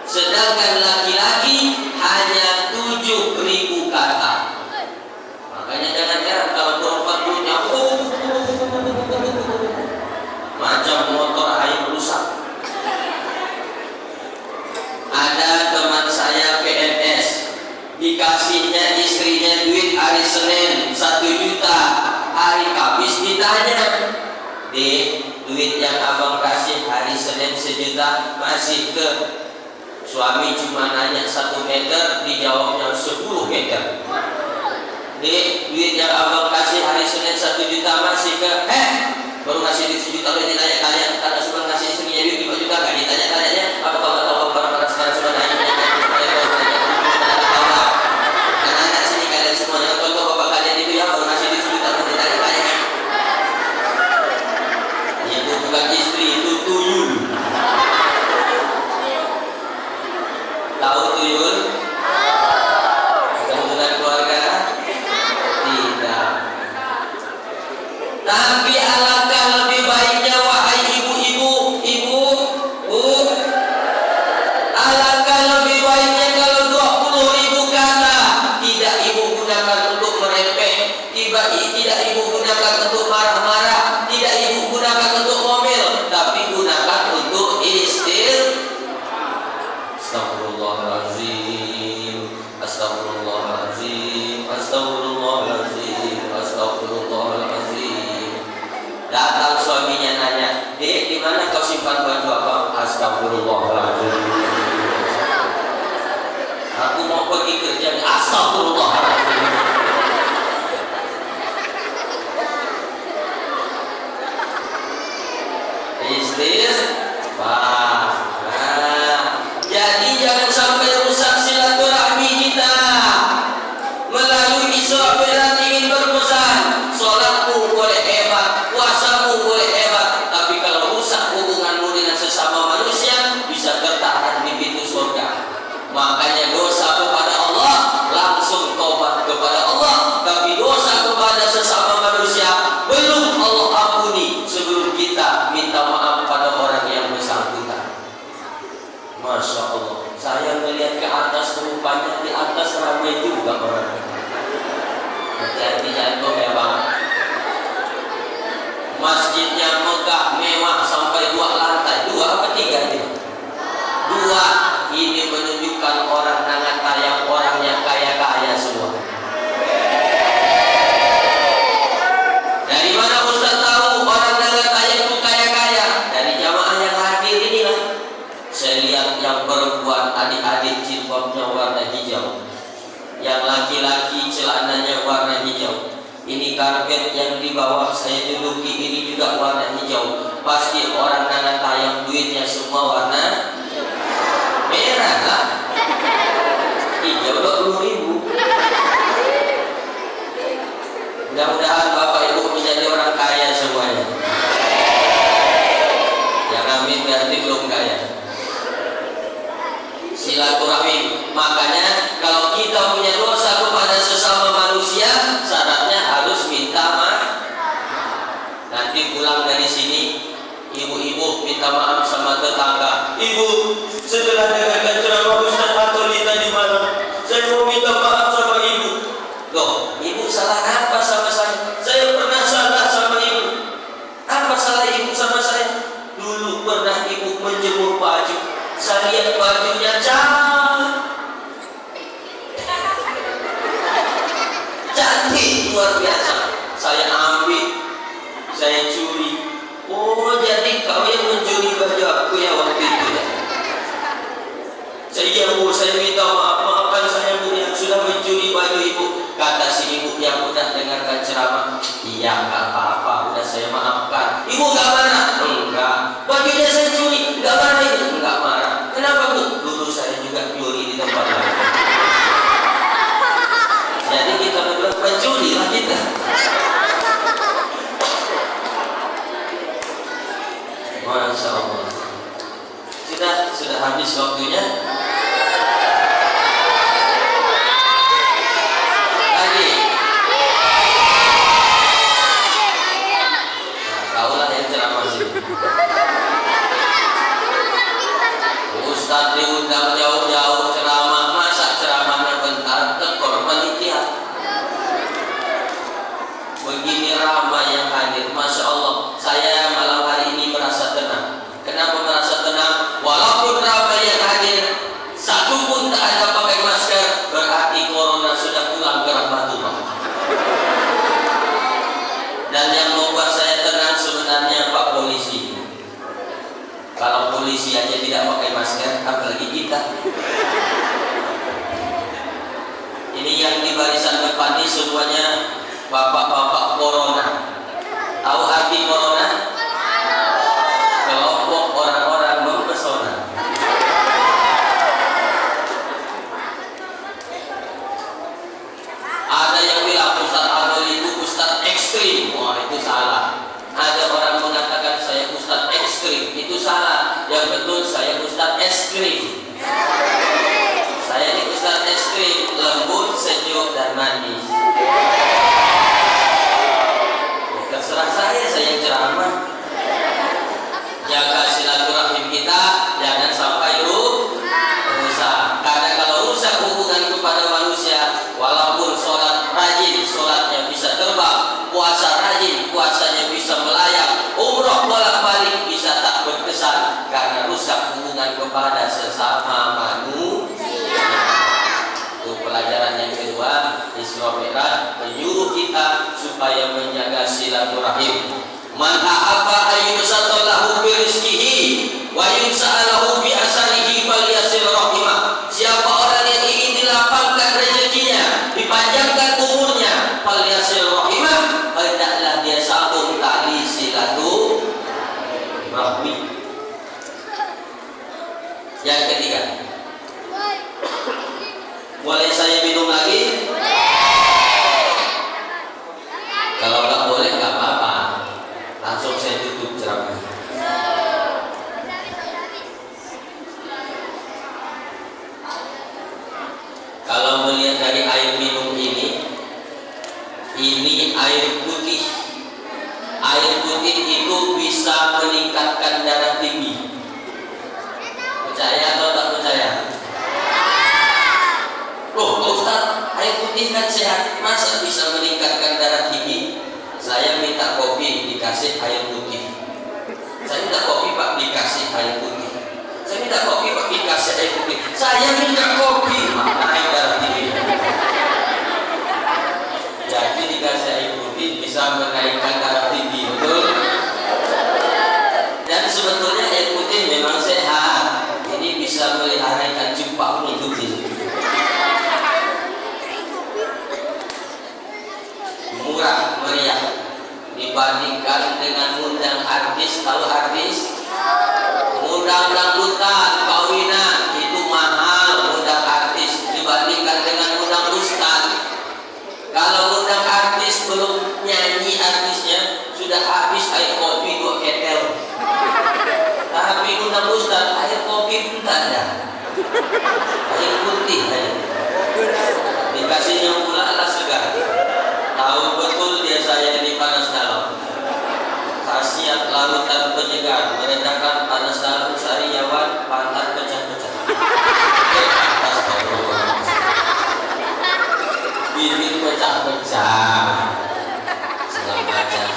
sedangkan laki-laki hanya 7.000 kata. Makanya jangan heran kalau perempuan punya macam motor air rusak. Ada teman saya PNS, dikasihnya istrinya duit hari Senin 1 juta, hari Kamis ditanya, "Dek, duit yang abang kasih hari Senin 1 juta masih ke?" Suami cuma nanya 1 meter, dijawabnya 10 meter. "Dek, duit yang abang kasih hari Senin 1 juta masih ke?" Baru kasih duit 1 juta udah ditanya-tanya. Karena sudah kasih istrinya duit 5 juta gak ditanya-tanyanya. Apa kau gak tahu barang-barang sekarang sudah naik? Anak-anak sini kalian semua jangan tahu bapak kalian itu ya baru kasih duit 1 juta udah ditanya-tanya. Itu bukan istri, itu tuyul. Tahu tuyul? Kamu bukan keluarga? Tidak. Tapi alangkah lebih baiknya wahai ibu-ibu, alangkah lebih baiknya kalau 20.000 kata tidak ibu gunakan untuk merepek, tidak ibu gunakan untuk marah-marah, tidak ibu gunakan untuk ngomel, tapi gunakan untuk Astagfirullahaladzim, astagfirullahaladzim, astagfirullahaladzim, astagfirullahaladzim. Datang suaminya nanya, "Dek, di mana kau simpan baju abang?" Astagfirullahaladzim. Aku mau pergi kerja. Astagfirullahaladzim. Jadi jangan sampai rusak silaturahmi kita. Melalui Isra Mi'raj ingin berpesan, sholatmu boleh hebat, puasamu boleh hebat, tapi kalau rusak hubunganmu dengan sesama manusia, bisa tertahan di pintu surga. Makanya dosa kepada Allah langsung tobat kepada Allah, tapi dosa kepada sesama manusia belum Allah ampuni sebelum kita minta maaf pada orang yang bersangkutan. Masya Allah, saya melihat ke atas, rupanya di atas ramai juga orang. Hati-hati jantung ya bang. Masjidnya megah, mewah sampai 2 lantai, 2 apa 3 ini? 2. Ini menunjukkan orang Nangatayang, orang yang kaya-kaya semua. Dari mana Ustaz tahu orang Nangatayang itu kaya-kaya? Dari jamaah yang hadir inilah. Saya lihat yang perempuan adik-adik jilbabnya warna hijau, yang laki-laki celananya warna hijau. Ini karpet yang di bawah saya duduki ini juga warna hijau. Pasti orang Nangatayang duitnya semua warna merah lah. Hijau 20.000. Mudah-mudahan Bapak Ibu menjadi orang kaya semuanya. Yang amin berarti belum kaya. Silaturahmi. Makanya kalau kita punya dosa kepada sesama manusia, syaratnya harus minta maaf. Nanti pulang dari sini, ibu-ibu minta maaf sama tetangga. "Ibu, setelah dengarkan ceramah Ustaz Antoni tadi malam, saya mau minta maaf sama ibu." Loh, ibu salah apa sama saya? Saya pernah salah sama ibu. Apa salah ibu sama saya? Dulu pernah ibu menjemur baju, saya lihat bajunya cantik luar biasa. Saya ambil, saya curi. Oh, jadi kau yang mencuri baju aku ya waktu itu ya? Saya Bu, saya minta maaf, maafkan saya Bu yang sudah mencuri baju ibu. Kata si ibu yang udah dengarkan ceramah, "Iya nggak apa-apa, udah saya maafkan." Ibu nggak marah? Enggak. Bajunya saya curi, nggak marah ibu? Nggak marah. Kenapa Bu? Dulu saya juga curi di tempat lain. Jadi kita berdua pencuri lah kita. Masya Allah. Sudah habis waktunya. Lagi. Ini yang di barisan depan ini semuanya bapak-bapak corona. Tahu arti corona? Kelompok orang-orang mempesona. Ada yang bilang Ustaz Abdul itu Ustaz ekstrim. Wah, itu salah. Ada orang mengatakan saya Ustaz ekstrim. Itu salah. Yang betul saya Ustaz eskrim. Saya ini Ustaz eskrim, lembut, sejuk, dan manis. Terserah saya ceramah. Jaga silaturahim kita, jangan sampai rusak. Karena kalau rusak hubungan kepada manusia, walaupun sholat rajin, sholatnya bisa terbang, puasa rajin, puasanya bisa melayang, umroh bolak-balik bisa tak berkesan karena rusak hubungan kepada sesama manusia. Itu pelajaran yang kedua, Isra Mi'raj menyuruh kita supaya menjaga silaturahim. Man ahabba ayyusallahu bi rizqihi wa yus'alahu bi asalihi falyasil rahimah. Siapa orang yang ingin dilapangkan rezekinya, dipanjangkan umurnya, falyasil rahimah, hendaklah dia sambung tali silaturahmi. Yang ketiga, boleh saya minum lagi? Kalau nggak boleh nggak apa-apa, langsung saya tutup ceramah. Kalau melihat dari air minum ini air putih. Air putih itu bisa meningkatkan darah tinggi. Percaya atau tak percaya? Loh, Pak Ustaz, air putih kan sehat, masa bisa meningkatkan darah tinggi? Saya minta kopi, dikasih air putih. Saya minta kopi, Pak, dikasih air putih. Saya minta kopi, Pak, dikasih air putih. Saya minta kopi, maka naik darah tinggi. Jadi dikasih air putih bisa menaikkan darah tinggi, betul? Dan sebetulnya air putih memang sehat. Ini bisa melihara ikan cupang hidup di sini. Murah meriah dibandingkan dengan undang artis. Tahu artis? Undang dangdutan, kawinan itu mahal undang artis dibandingkan dengan undang ustaz. Kalau undang artis belum nyanyi artisnya sudah habis air kopi 2 ketel. Tapi undang ustaz air kopi pun tak ada. Air putih aja. Dikasihnya pula alas segar. Tahu betul dia saya ini panas dalam. Khasiat larutan penyegar meredakan panas dalam sariawan pantat pecah-pecah. Bibir pecah-pecah. Selamat jalan.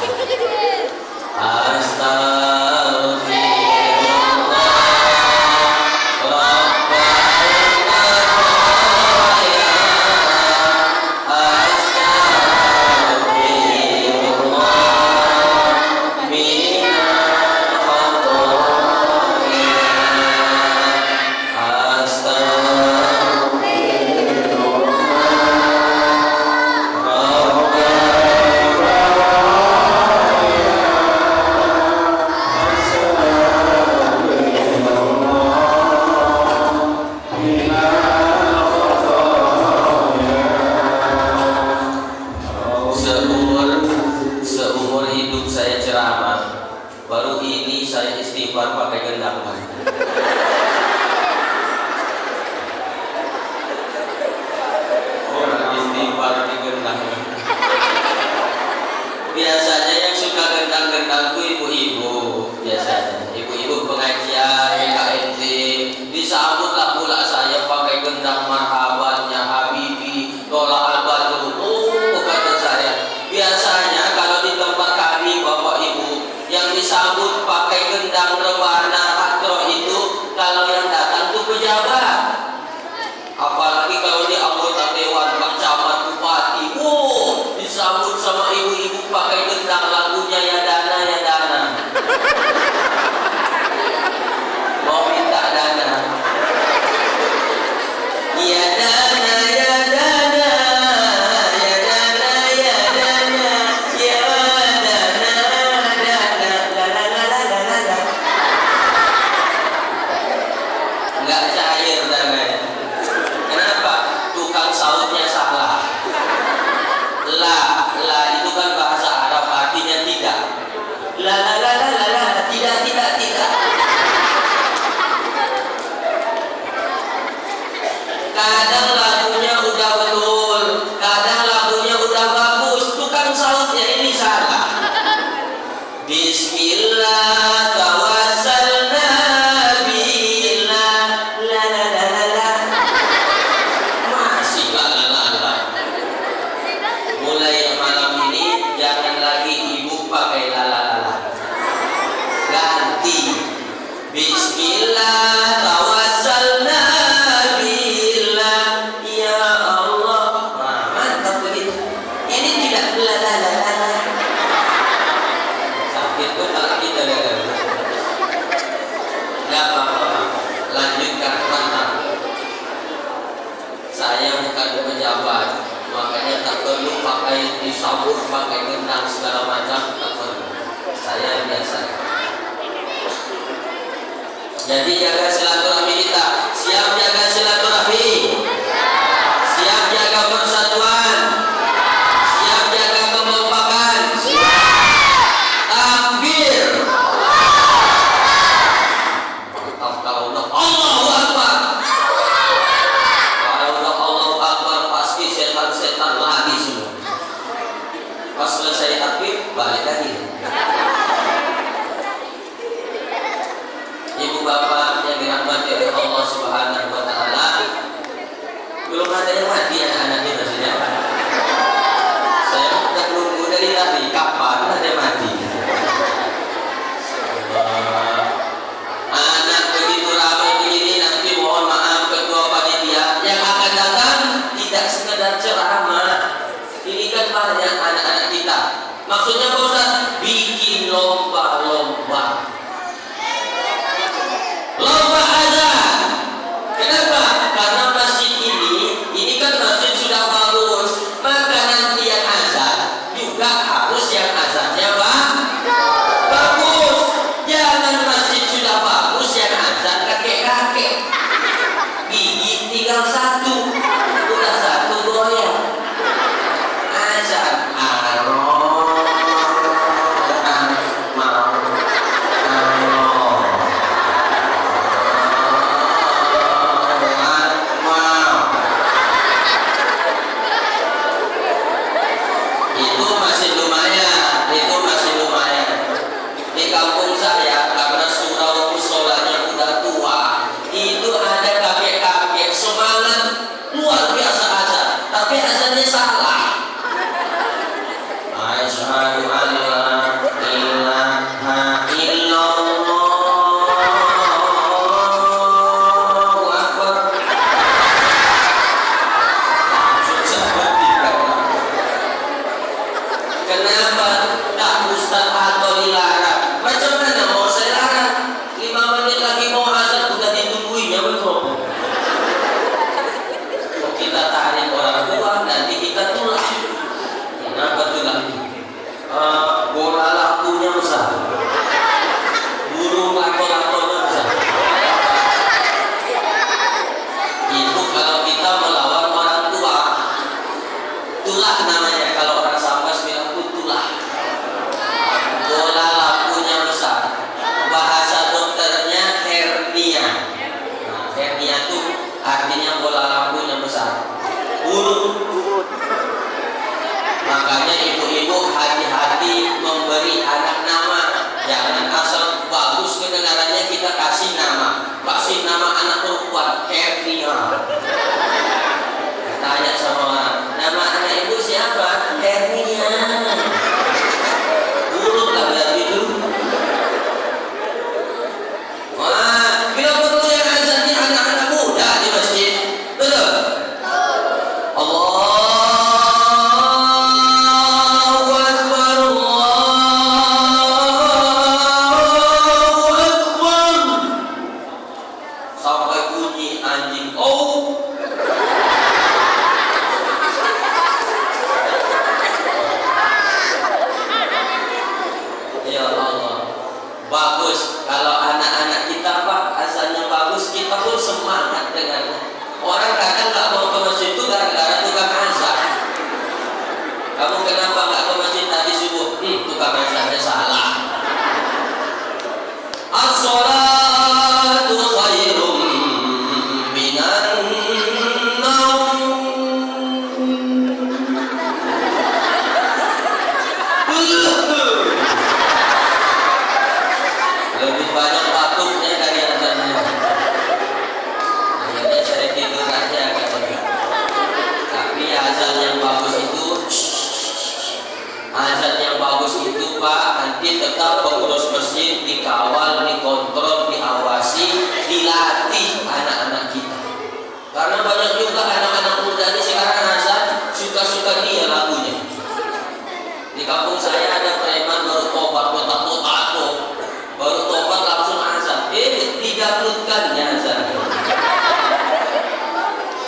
Astagfirullah. Rabbana Kadang lagunya udah betul, kadang lagunya udah bagus, tukang sautnya ini salah. Bismillah tawassalna billah, la la la la la. Masih la la la la. Mulai malam ini jangan lagi ibu pakai la la la la. Ganti Bismillah tawassalna billah, ya Allah. Nah, mantap begitu. Ini tidak la la la la la. Sakit kepala kita dengar. Gak apa-apa. Lanjutkan, mantap. Saya bukan pejabat, makanya tak perlu pakai disambut, pakai gendang segala macam, tak perlu. Saya biasa. Jadi jaga silaturahmi kita. Siap jaga silaturahmi? Siap jaga persatuan? Siap jaga kekompakan? Takbir! Mantap kalau udah Allahu Akbar. Kalau udah Allahu Akbar pasti setan-setan lagi semua. Pas selesai takbir balik lagi. Ibu bapak yang dirahmati oleh Allah Subhanahu wa taala, belum ada yang mati anak-anak kita sudah. Saya udah nunggu dari tadi, kapan ada yang mati? Anak begitu ramai begini, nanti mohon maaf ketua panitia yang akan datang tidak sekedar ceramah. Ini kan banyak anak-anak kita. Maksudnya Pak Ustaz, bikin lomba-lomba. Lomba azan. Kenapa? Karena masjid ini kan masjid sudah bagus. Maka nanti yang azan juga harus yang azannya bagus. Jangan masjid sudah bagus yang azan kakek-kakek. Gigi tinggal satu, udah satu goyang. Azan semangat kampung saya ada preman baru tobat kotak-kotak tuh, baru tobat langsung azan. Digablutkannya azan.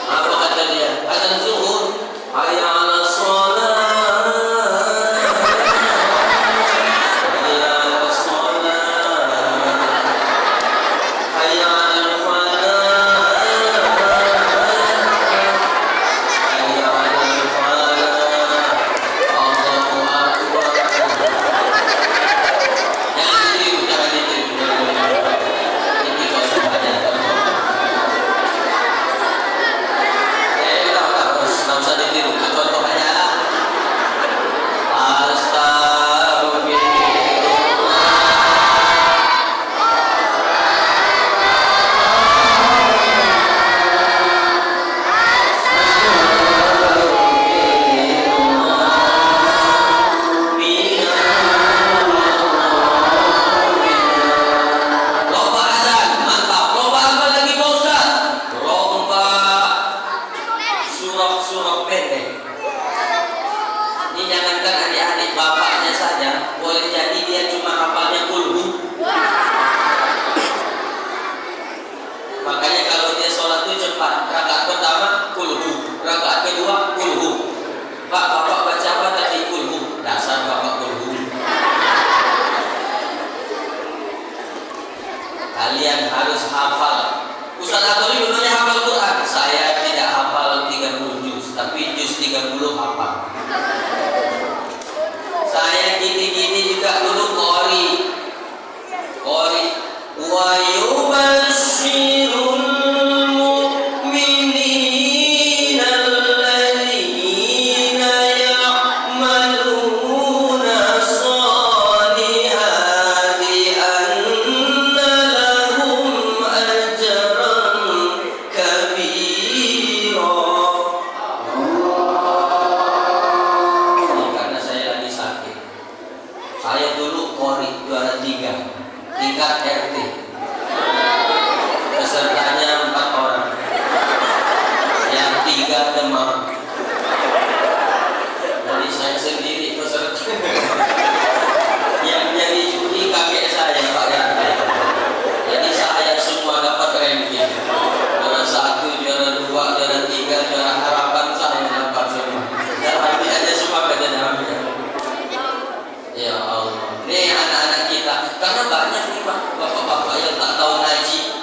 Apa kata dia? Azan zuhur. Hayya 'alas shalah. Hayya 'alas shalah. Hayya 'alal falah. Hayya 'alal falah. Allahu akbar. Jangan ditiru. Ini contoh aja. Nggak usah ditiru, contoh aja. Lomba azan, mantap. Lomba apa lagi Pak Ustaz? Lomba surah-surah pendek. Ini jangankan adik-adik, bapaknya saja boleh jadi dia cuma hafalnya kulhu. Makanya kalau dia sholat itu cepat. Rakaat pertama kulhu, rakaat kedua kulhu. Pak, bapak baca apa tadi? Kulhu. Dasar bapak kulhu. Kalian harus hafal. Ustaz Abdul dulunya hafal Quran. Saya tidak hafal 30 juz, tapi juz 30 hafal. Saya gini-gini juga dulu qori. Wa yubashshirul mu'minina alladzina ya'maluna sholihati anna lahum ajran kabira. Karena saya lagi sakit. Saya dulu qori juara 3 tingkat RT. Pesertanya 4 orang. Yang 3 demam. Jadi saya sendiri peserta. Yang jadi juri kakek saya Pak RT. Jadi saya semua dapat ranking. Juara 1, juara 2, juara 3, juara harapan saya dapat semua. Dan hati aja semua kejadiannya. Ya Allah. Nih anak-anak kita, karena banyak nih Pak, bapak-bapak yang tak tahu ngaji.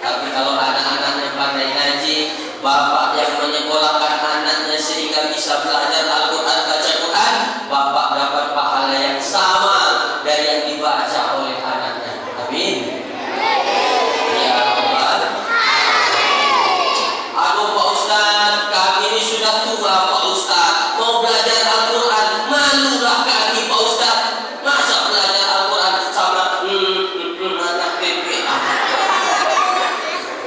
Tapi kalau anak-anaknya pandai ngaji, bapak yang menyekolahkan anaknya sehingga bisa belajar Al-Quran, baca Quran, bapak dapat pahala yang sama dari yang dibaca oleh anaknya. Amin. Ya Allah. Aduh Pak Ustaz, kami ini sudah tua Pak Ustaz, mau belajar Al-Quran, malulah kami Pak Ustaz. Masa belajar Al-Quran sama anak TPA?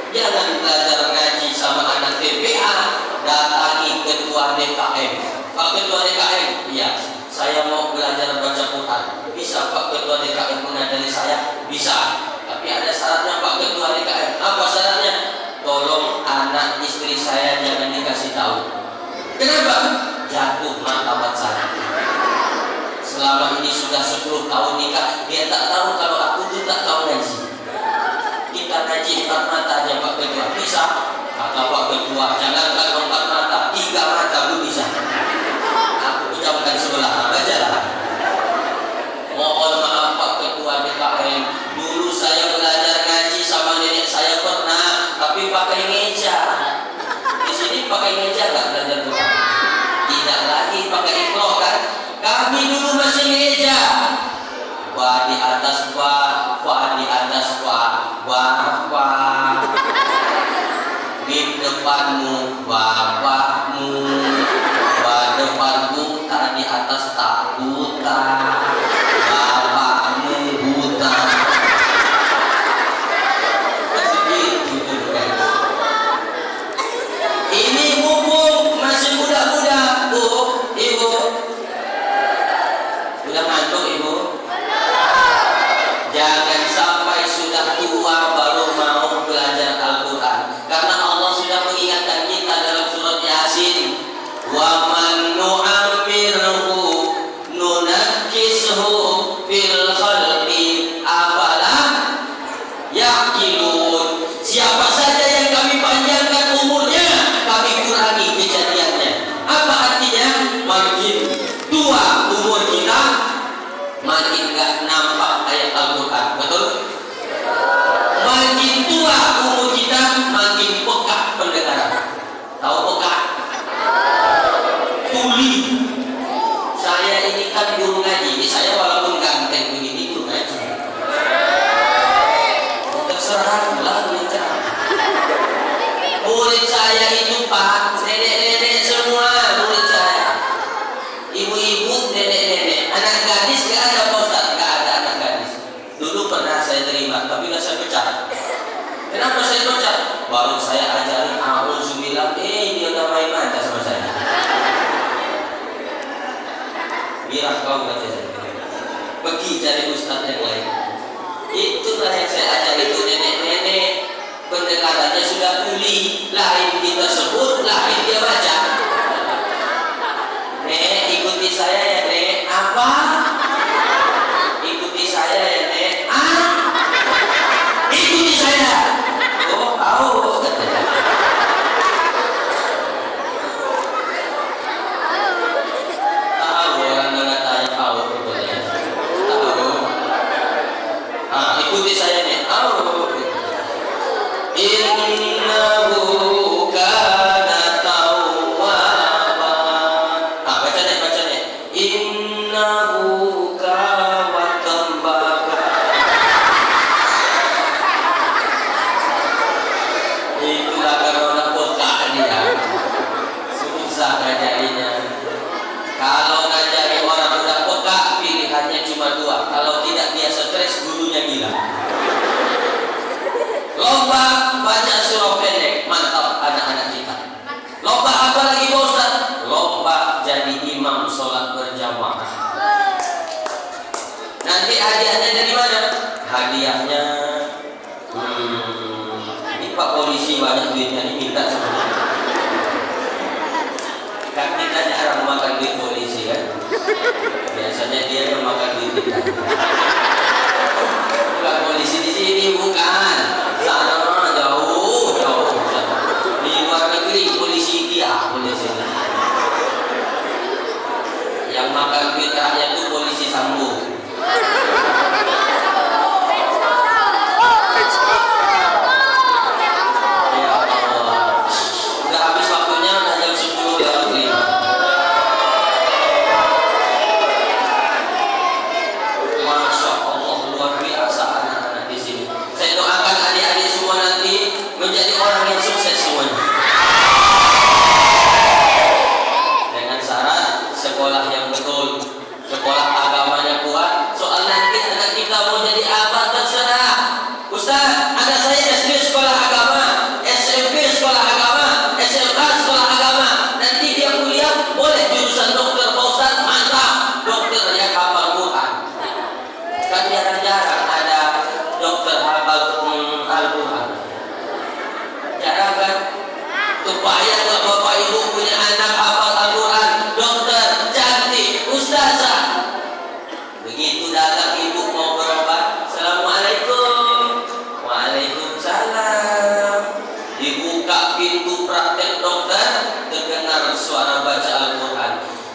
Jangan belajar ngaji sama anak TPA, datangi ketua DKM. Pak Ketua DKM, iya, saya mau belajar baca Quran. Bisa Pak Ketua DKM mengajari saya? Bisa. Tapi ada syaratnya Pak Ketua DKM. Apa syaratnya? Tolong anak istri saya jangan dikasih tahu. Kenapa? Jatuh martabat saya. Selama ini sudah 10 tahun nikah, dia tak tahu kalau aku tuh tak tahu ngaji. Kita ngaji 4 mata aja Pak Ketua. Bisa? Kata Pak Ketua, jangankan 4 mata, 3 mata pun bisa. Aku ucapkan sebelah, bacalah. Mohon maaf Pak Ketua DKM, dulu saya belajar ngaji sama nenek saya pernah, tapi pakai ngeja. Di sini pakai ngeja nggak belajar Quran? Tidak lagi pakai ikro kan? Kami dulu masih ngeja. Wa di atas wa di atas wa. Di depanmu bapakmu, wa depan buta, di atas tak buta, bapakmu buta. Begitu kan? Ini mumpung masih muda-muda, Bu, Ibu. Sudah ngantuk Ibu? Jangan sampai sudah tua baru mau belajar Al-Quran. Karena Allah sudah mengingatkan kita dalam surah kita. Bukan polisi di sini, bukan. Sana jauh. Di luar negeri polisi dia, polisi. Yang makan duit rakyat itu polisi Sambo.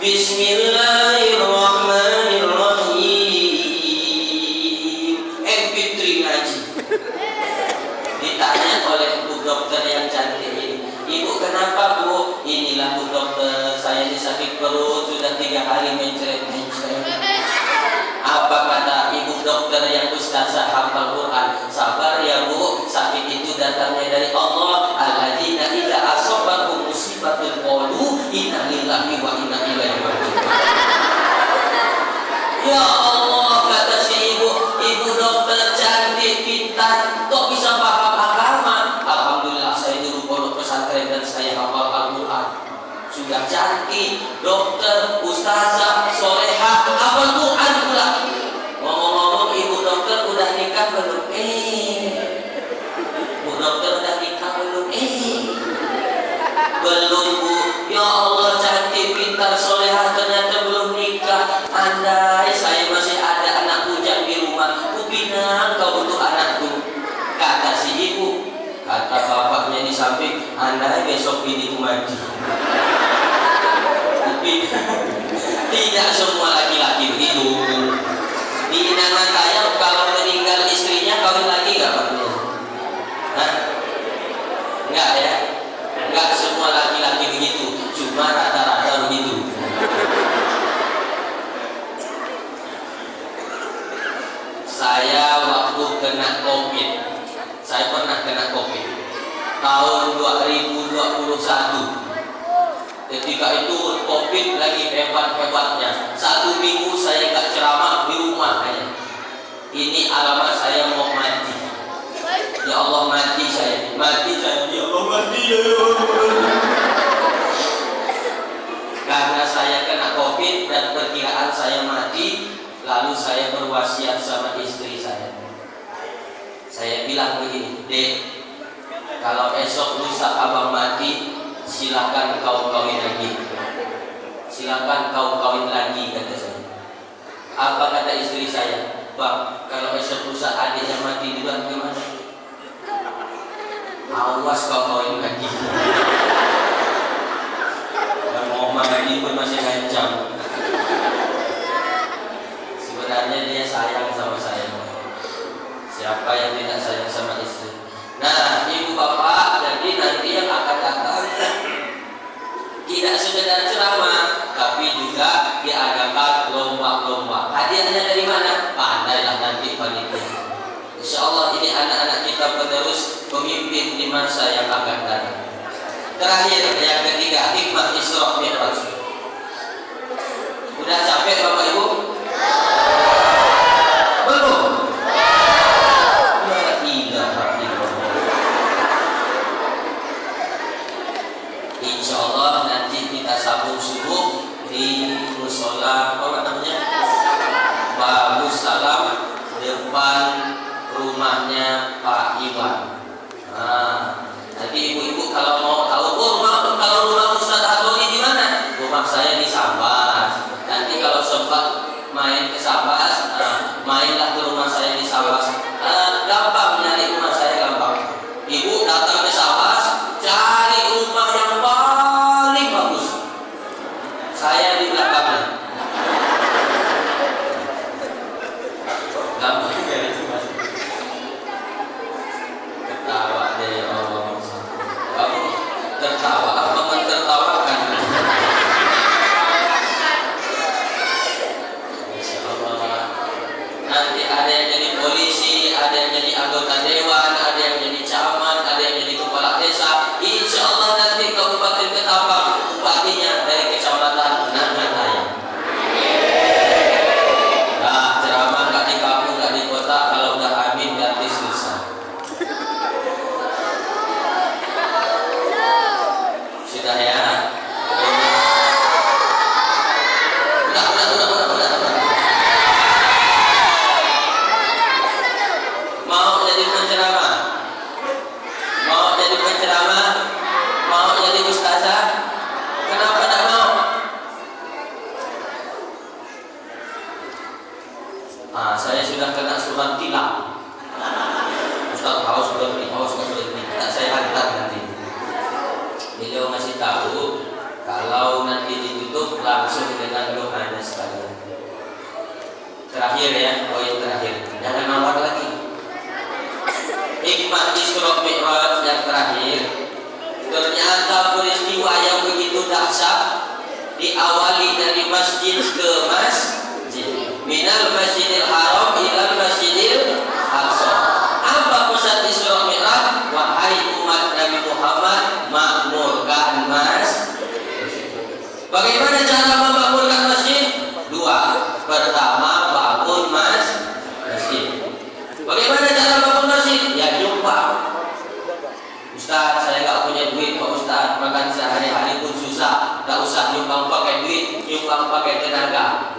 Bismillahirrahmanirrahim. MP3 ngaji. Ditanya oleh bu dokter yang cantik ini, ibu kenapa bu? Inilah bu dokter, saya sakit perut sudah 3 hari mencret. Apa kata ibu dokter yang ustazah hafal Quran? Sabar ya bu, sakit itu datangnya dari Allah. Alladzina idza asabathum musibatun qalu inna lillahi wa inna ilaihi raji'un. Ya Allah, kata si ibu dokter cantik, pintar, kok bisa paham agama? Alhamdulillah, saya dulu pondok pesantren dan saya hafal Al-Quran. Sudah cantik, dokter, ustazah, solehah, hafal Quran pula. Ngomong-ngomong, ibu dokter udah nikah belum? Bu dokter udah nikah belum? Belum bu. Ya Allah, cantik, pintar, solehah, ternyata belum nikah. Andai saya masih ada anak bujang di rumah, ku pinang kau untuk anakku. Kata si ibu, kata bapaknya di samping, andai besok ini ku mati. Tidak semua laki-laki begitu. Di Inangan Tayang kalau meninggal istrinya kawin lagi nggak Pak? Hah? Nggak ya? Nggak semua laki-laki begitu, cuma rata-rata begitu. Saya waktu kena COVID, saya pernah kena COVID tahun 2021. Ketika itu COVID lagi hebat-hebatnya. 1 minggu saya gak ceramah di rumah aja. Ini alamat saya mau mati. Ya Allah, mati saya. Mati saya. Ya Allah, mati ya Allah. Karena saya kena COVID dan perkiraan saya mati, lalu saya berwasiat sama istri saya. Saya bilang begini, Dek, kalau esok lusa abang mati, silakan kau kawin lagi. Silakan kau kawin lagi, kata saya. Apa kata istri saya? Bang, kalau esok lusa adiknya mati juga gimana? Awas kau kawin lagi. Dan mau mati pun masih ngancam. Sebenarnya dia sayang sama saya. Siapa yang tidak sayang sama istri? Nah, ibu bapak, jadi nanti yang akan datang tidak sekedar ceramah, tapi juga diadakan lomba-lomba. Hadiahnya dari mana? Pandailah nanti panitia. Insya Allah ini anak-anak kita penerus pemimpin di masa yang akan datang. Terakhir, yang ketiga, hikmah Isra Mi'raj. Udah capek Bapak Ibu? Belum? Insya Allah nanti kita sambung subuh di musola apa namanya, Bagus Salam, depan rumahnya Pak Iwan. Nah, nanti ibu-ibu kalau mau tahu, kalau rumah Ustaz Antoni di mana? Rumah saya di Sambas. Nanti kalau sempat main ke Sambas, sudah kena surat tilang. Ustaz haus berhenti, tak saya hantar nanti. Beliau masih tahu kalau nanti ditutup langsung dengan doanya sekalian. Terakhir ya, poin terakhir, jangan nawar lagi. Hikmah Isra Mi'raj yang terakhir, ternyata peristiwa yang begitu dahsyat diawali dari masjid ke masjid, minal masjidil haram ilal masjidil aqsa. Apa pesan Isra Mi'raj? Wahai umat Nabi Muhammad, makmurkan masjid. Bagaimana cara memakmurkan masjid? Dua. Pertama, bangun masjid. Bagaimana cara bangun masjid? Ya nyumbang. Ustaz, saya nggak punya duit Pak Ustaz, makan sehari-hari pun susah. Nggak usah nyumbang pakai duit, nyumbang pakai tenaga.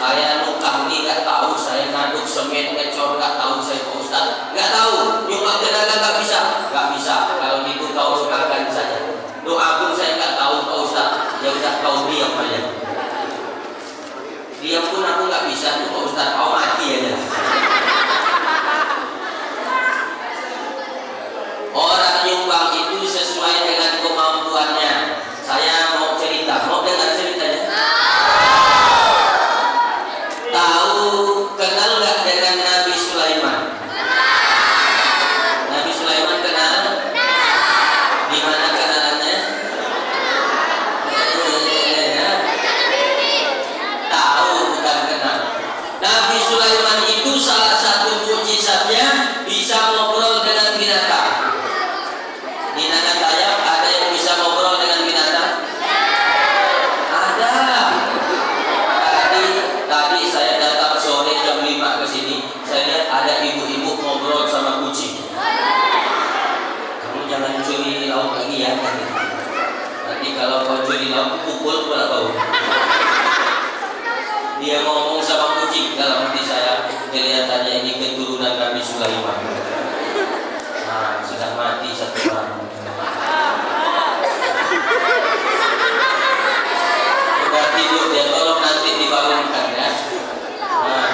Saya nukang ini nggak tahu, saya ngaduk semen ngecor nggak tahu saya Pak Ustaz, nggak tahu. Nyumbang tenaga nggak bisa. Kalau gitu kau doakan saja. Doa pun saya nggak tahu Pak Ustaz. Ya udah kau diam aja. Diam pun aku nggak bisa tuh Pak Ustaz, kau mati aja. Orang nyumbang itu sesuai dengan kemampuannya. Saya mau cerita, mau dengar ceritanya? Tahu, kenal nggak dengan Nabi Sulaiman? Nabi Sulaiman kenal? Di mana kenalannya? Tahu bukan kenal. Nabi Sulaiman itu salah satu mukjizatnya bisa ngobrol dengan binatang. Di Naga Tayab ada yang bisa ngobrol dengan binatang? Ada. Tadi saya datang sore jam 5 ke sini, saya lihat ada ibu-ibu ngobrol sama kucing. Kamu jangan curi lauk lagi ya. Nanti kalau kau curi lauk, pukul pula kau. Dia ngomong sama kucing, dalam hati saya kelihatannya ini keturunan Nabi Sulaiman. Nah, sudah mati satu orang. Sudah tidur dia, tolong nanti dibangunkan ya. Nah,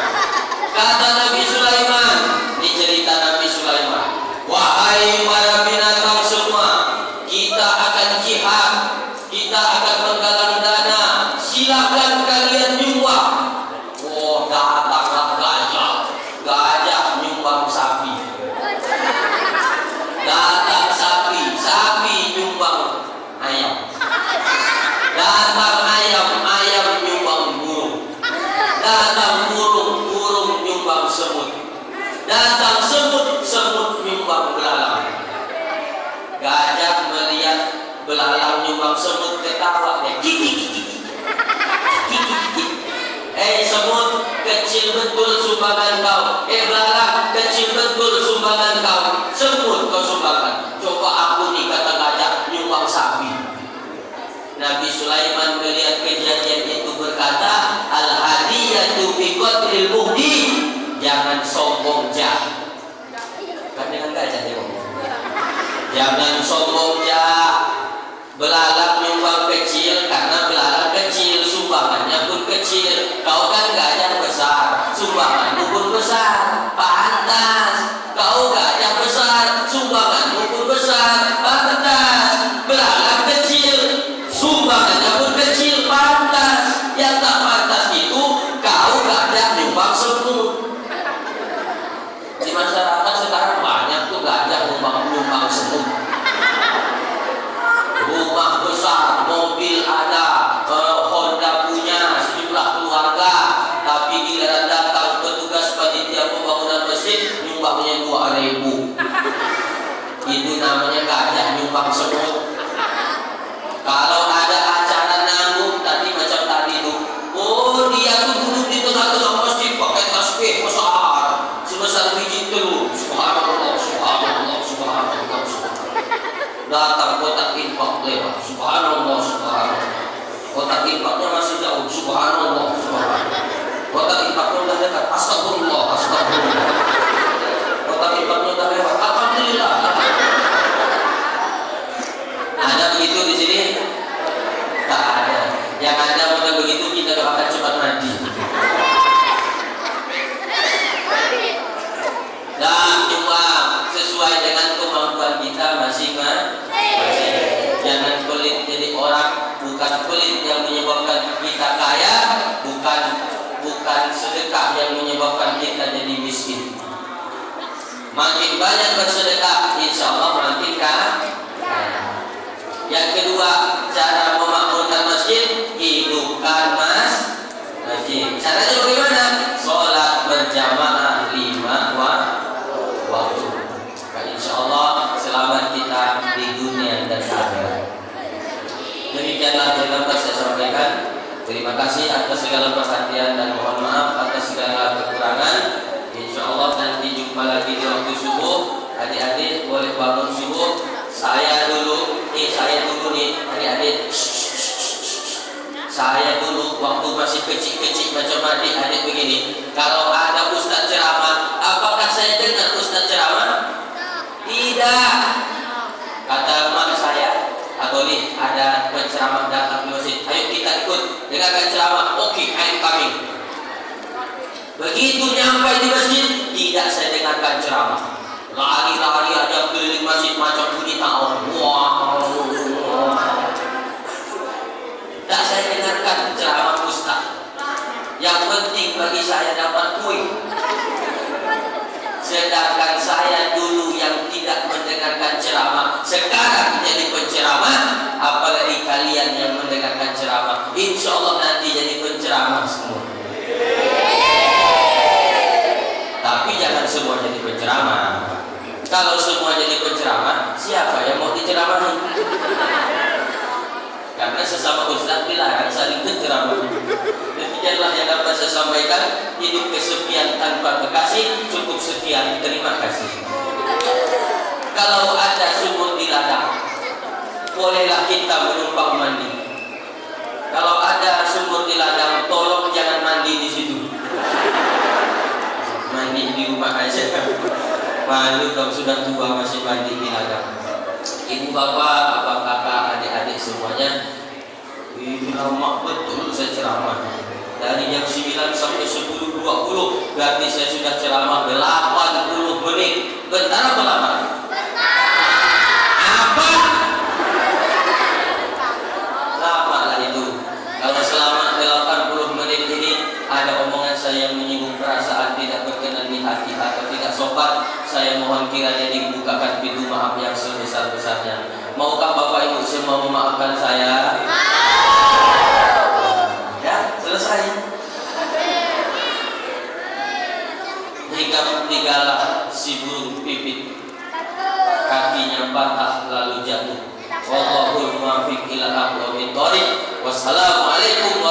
kata Nabi Sulaiman, di cerita Nabi Sulaiman, wahai para binatang semua, kita akan jihad, kita akan menggalang dana, silakan kalian nyumbang. Oh, datanglah gajah nyumbang sapi. Datang sapi nyumbang ayam. Datang ayam nyumbang burung. Datang burung nyumbang semut. Datang semut nyumbang belalang. Gajah melihat belalang nyumbang semut, ketawa dia. Semut, kecil betul sumbangan kau. Belalang, kecil betul sumbangan kau. Semut kau sumbangkan. Coba aku nih, kata gajah, nyumbang sapi. Nabi Sulaiman melihat kejadian itu berkata, al-hadiyatu bi qadril muhdi. Jangan sombong jah. Kan dengan gajah dia ngomong. Jangan sombong jah. Belalang nyumbang kecil karena belalang kecil, sumbangannya pun kecil. Kau kan gajah besar, sumbanganmu pun besar, pantas. Kau gajah besar, sumbanganmu pun besar, pantas. Belalang kecil, sumbangannya pun kecil, pantas. Yang tak pantas itu kau gajah nyumbang semut. Di masyarakat sekarang banyak tuh gajah nyumbang semut. Rumah besar, mobil ada, Honda punya, sejumlah keluarga, tapi giliran datang petugas panitia pembangunan masjid nyumbangnya 2.000. Itu namanya gajah nyumbang semut. Kalau ada acara nanggung tadi macam tadi itu, oh dia tuh duduk di tengah-tengah masjid pakai tasbih besar sebesar biji telur. Subhanallah, subhanallah, subhanallah, subhanallah. Datang kotak infak lewat, subhanallah, subhanallah. Kotak infaknya masih jauh, subhanallah, subhanallah. Kotak infaknya udah dekat, astagfirullah, astagfirullah. Kotak infaknya udah lewat, alhamdulillah. bukan pelit yang menyebabkan kita kaya, bukan sedekah yang menyebabkan kita jadi miskin. Makin banyak bersedekah, insya Allah makin kaya. Yang kedua, cara memakmurkan masjid, hidupkan masjid. Caranya bagaimana? Sholat berjamaah 5 waktu. Nah, insya Allah selamat kita di dunia dan akhirat. Demikianlah yang dapat saya sampaikan. Terima kasih atas segala perhatian dan mohon maaf atas segala kekurangan. Insya Allah nanti jumpa lagi di waktu subuh. Adik-adik boleh bangun subuh. Saya dulu nih, adik-adik. Saya dulu waktu masih kecil-kecil macam adik-adik begini. Kalau ada ustaz ceramah, apakah saya dengar ustaz ceramah? Tidak. Kata mak saya, atau nih ada penceramah datang di masjid, ayo kita ikut dengarkan ceramah. Oke, ayo kami. Begitu nyampai di masjid, tidak saya dengarkan ceramah. Lari-lari aja keliling masjid macam bunyi tahun. Wow. Tak saya dengarkan ceramah ustaz. Yang penting bagi saya dapat kue. Sedangkan saya dulu yang tidak mendengarkan ceramah, sekarang jadi penceramah. Apalagi kalian yang mendengarkan ceramah, insya Allah nanti jadi penceramah semua. Tapi jangan semua jadi penceramah. Kalau semua jadi penceramah, siapa yang mau diceramahi? Karena sesama ustaz dilarang saling berceramah. Demikianlah yang dapat saya sampaikan. Hidup kesepian tanpa kekasih, cukup sekian, terima kasih. Kalau ada sumur di ladang, bolehlah kita menumpang mandi. Kalau ada sumur di ladang, tolong jangan mandi di situ. Mandi di rumah aja. Malu kalau sudah tua masih mandi di ladang. Ibu bapak, abang kakak, adik-adik semuanya, lama betul saya ceramah. Dari jam 9 sampai 10.20, berarti saya sudah ceramah 80 menit. Bentar apa lama? Apa? Lama lah itu. Kalau selama 80 menit ini ada omongan saya yang menyinggung perasaan, tidak berkenan di hati atau tidak sopan, saya mohon kiranya dibukakan pintu maaf yang sebesar-besarnya. Maukah Bapak Ibu semua memaafkan saya? Ya, selesai. Hingga digala si burung pipit, kakinya patah lalu jatuh. Wallahul muwaffiq ila aqwamit thoriq. Wassalamualaikum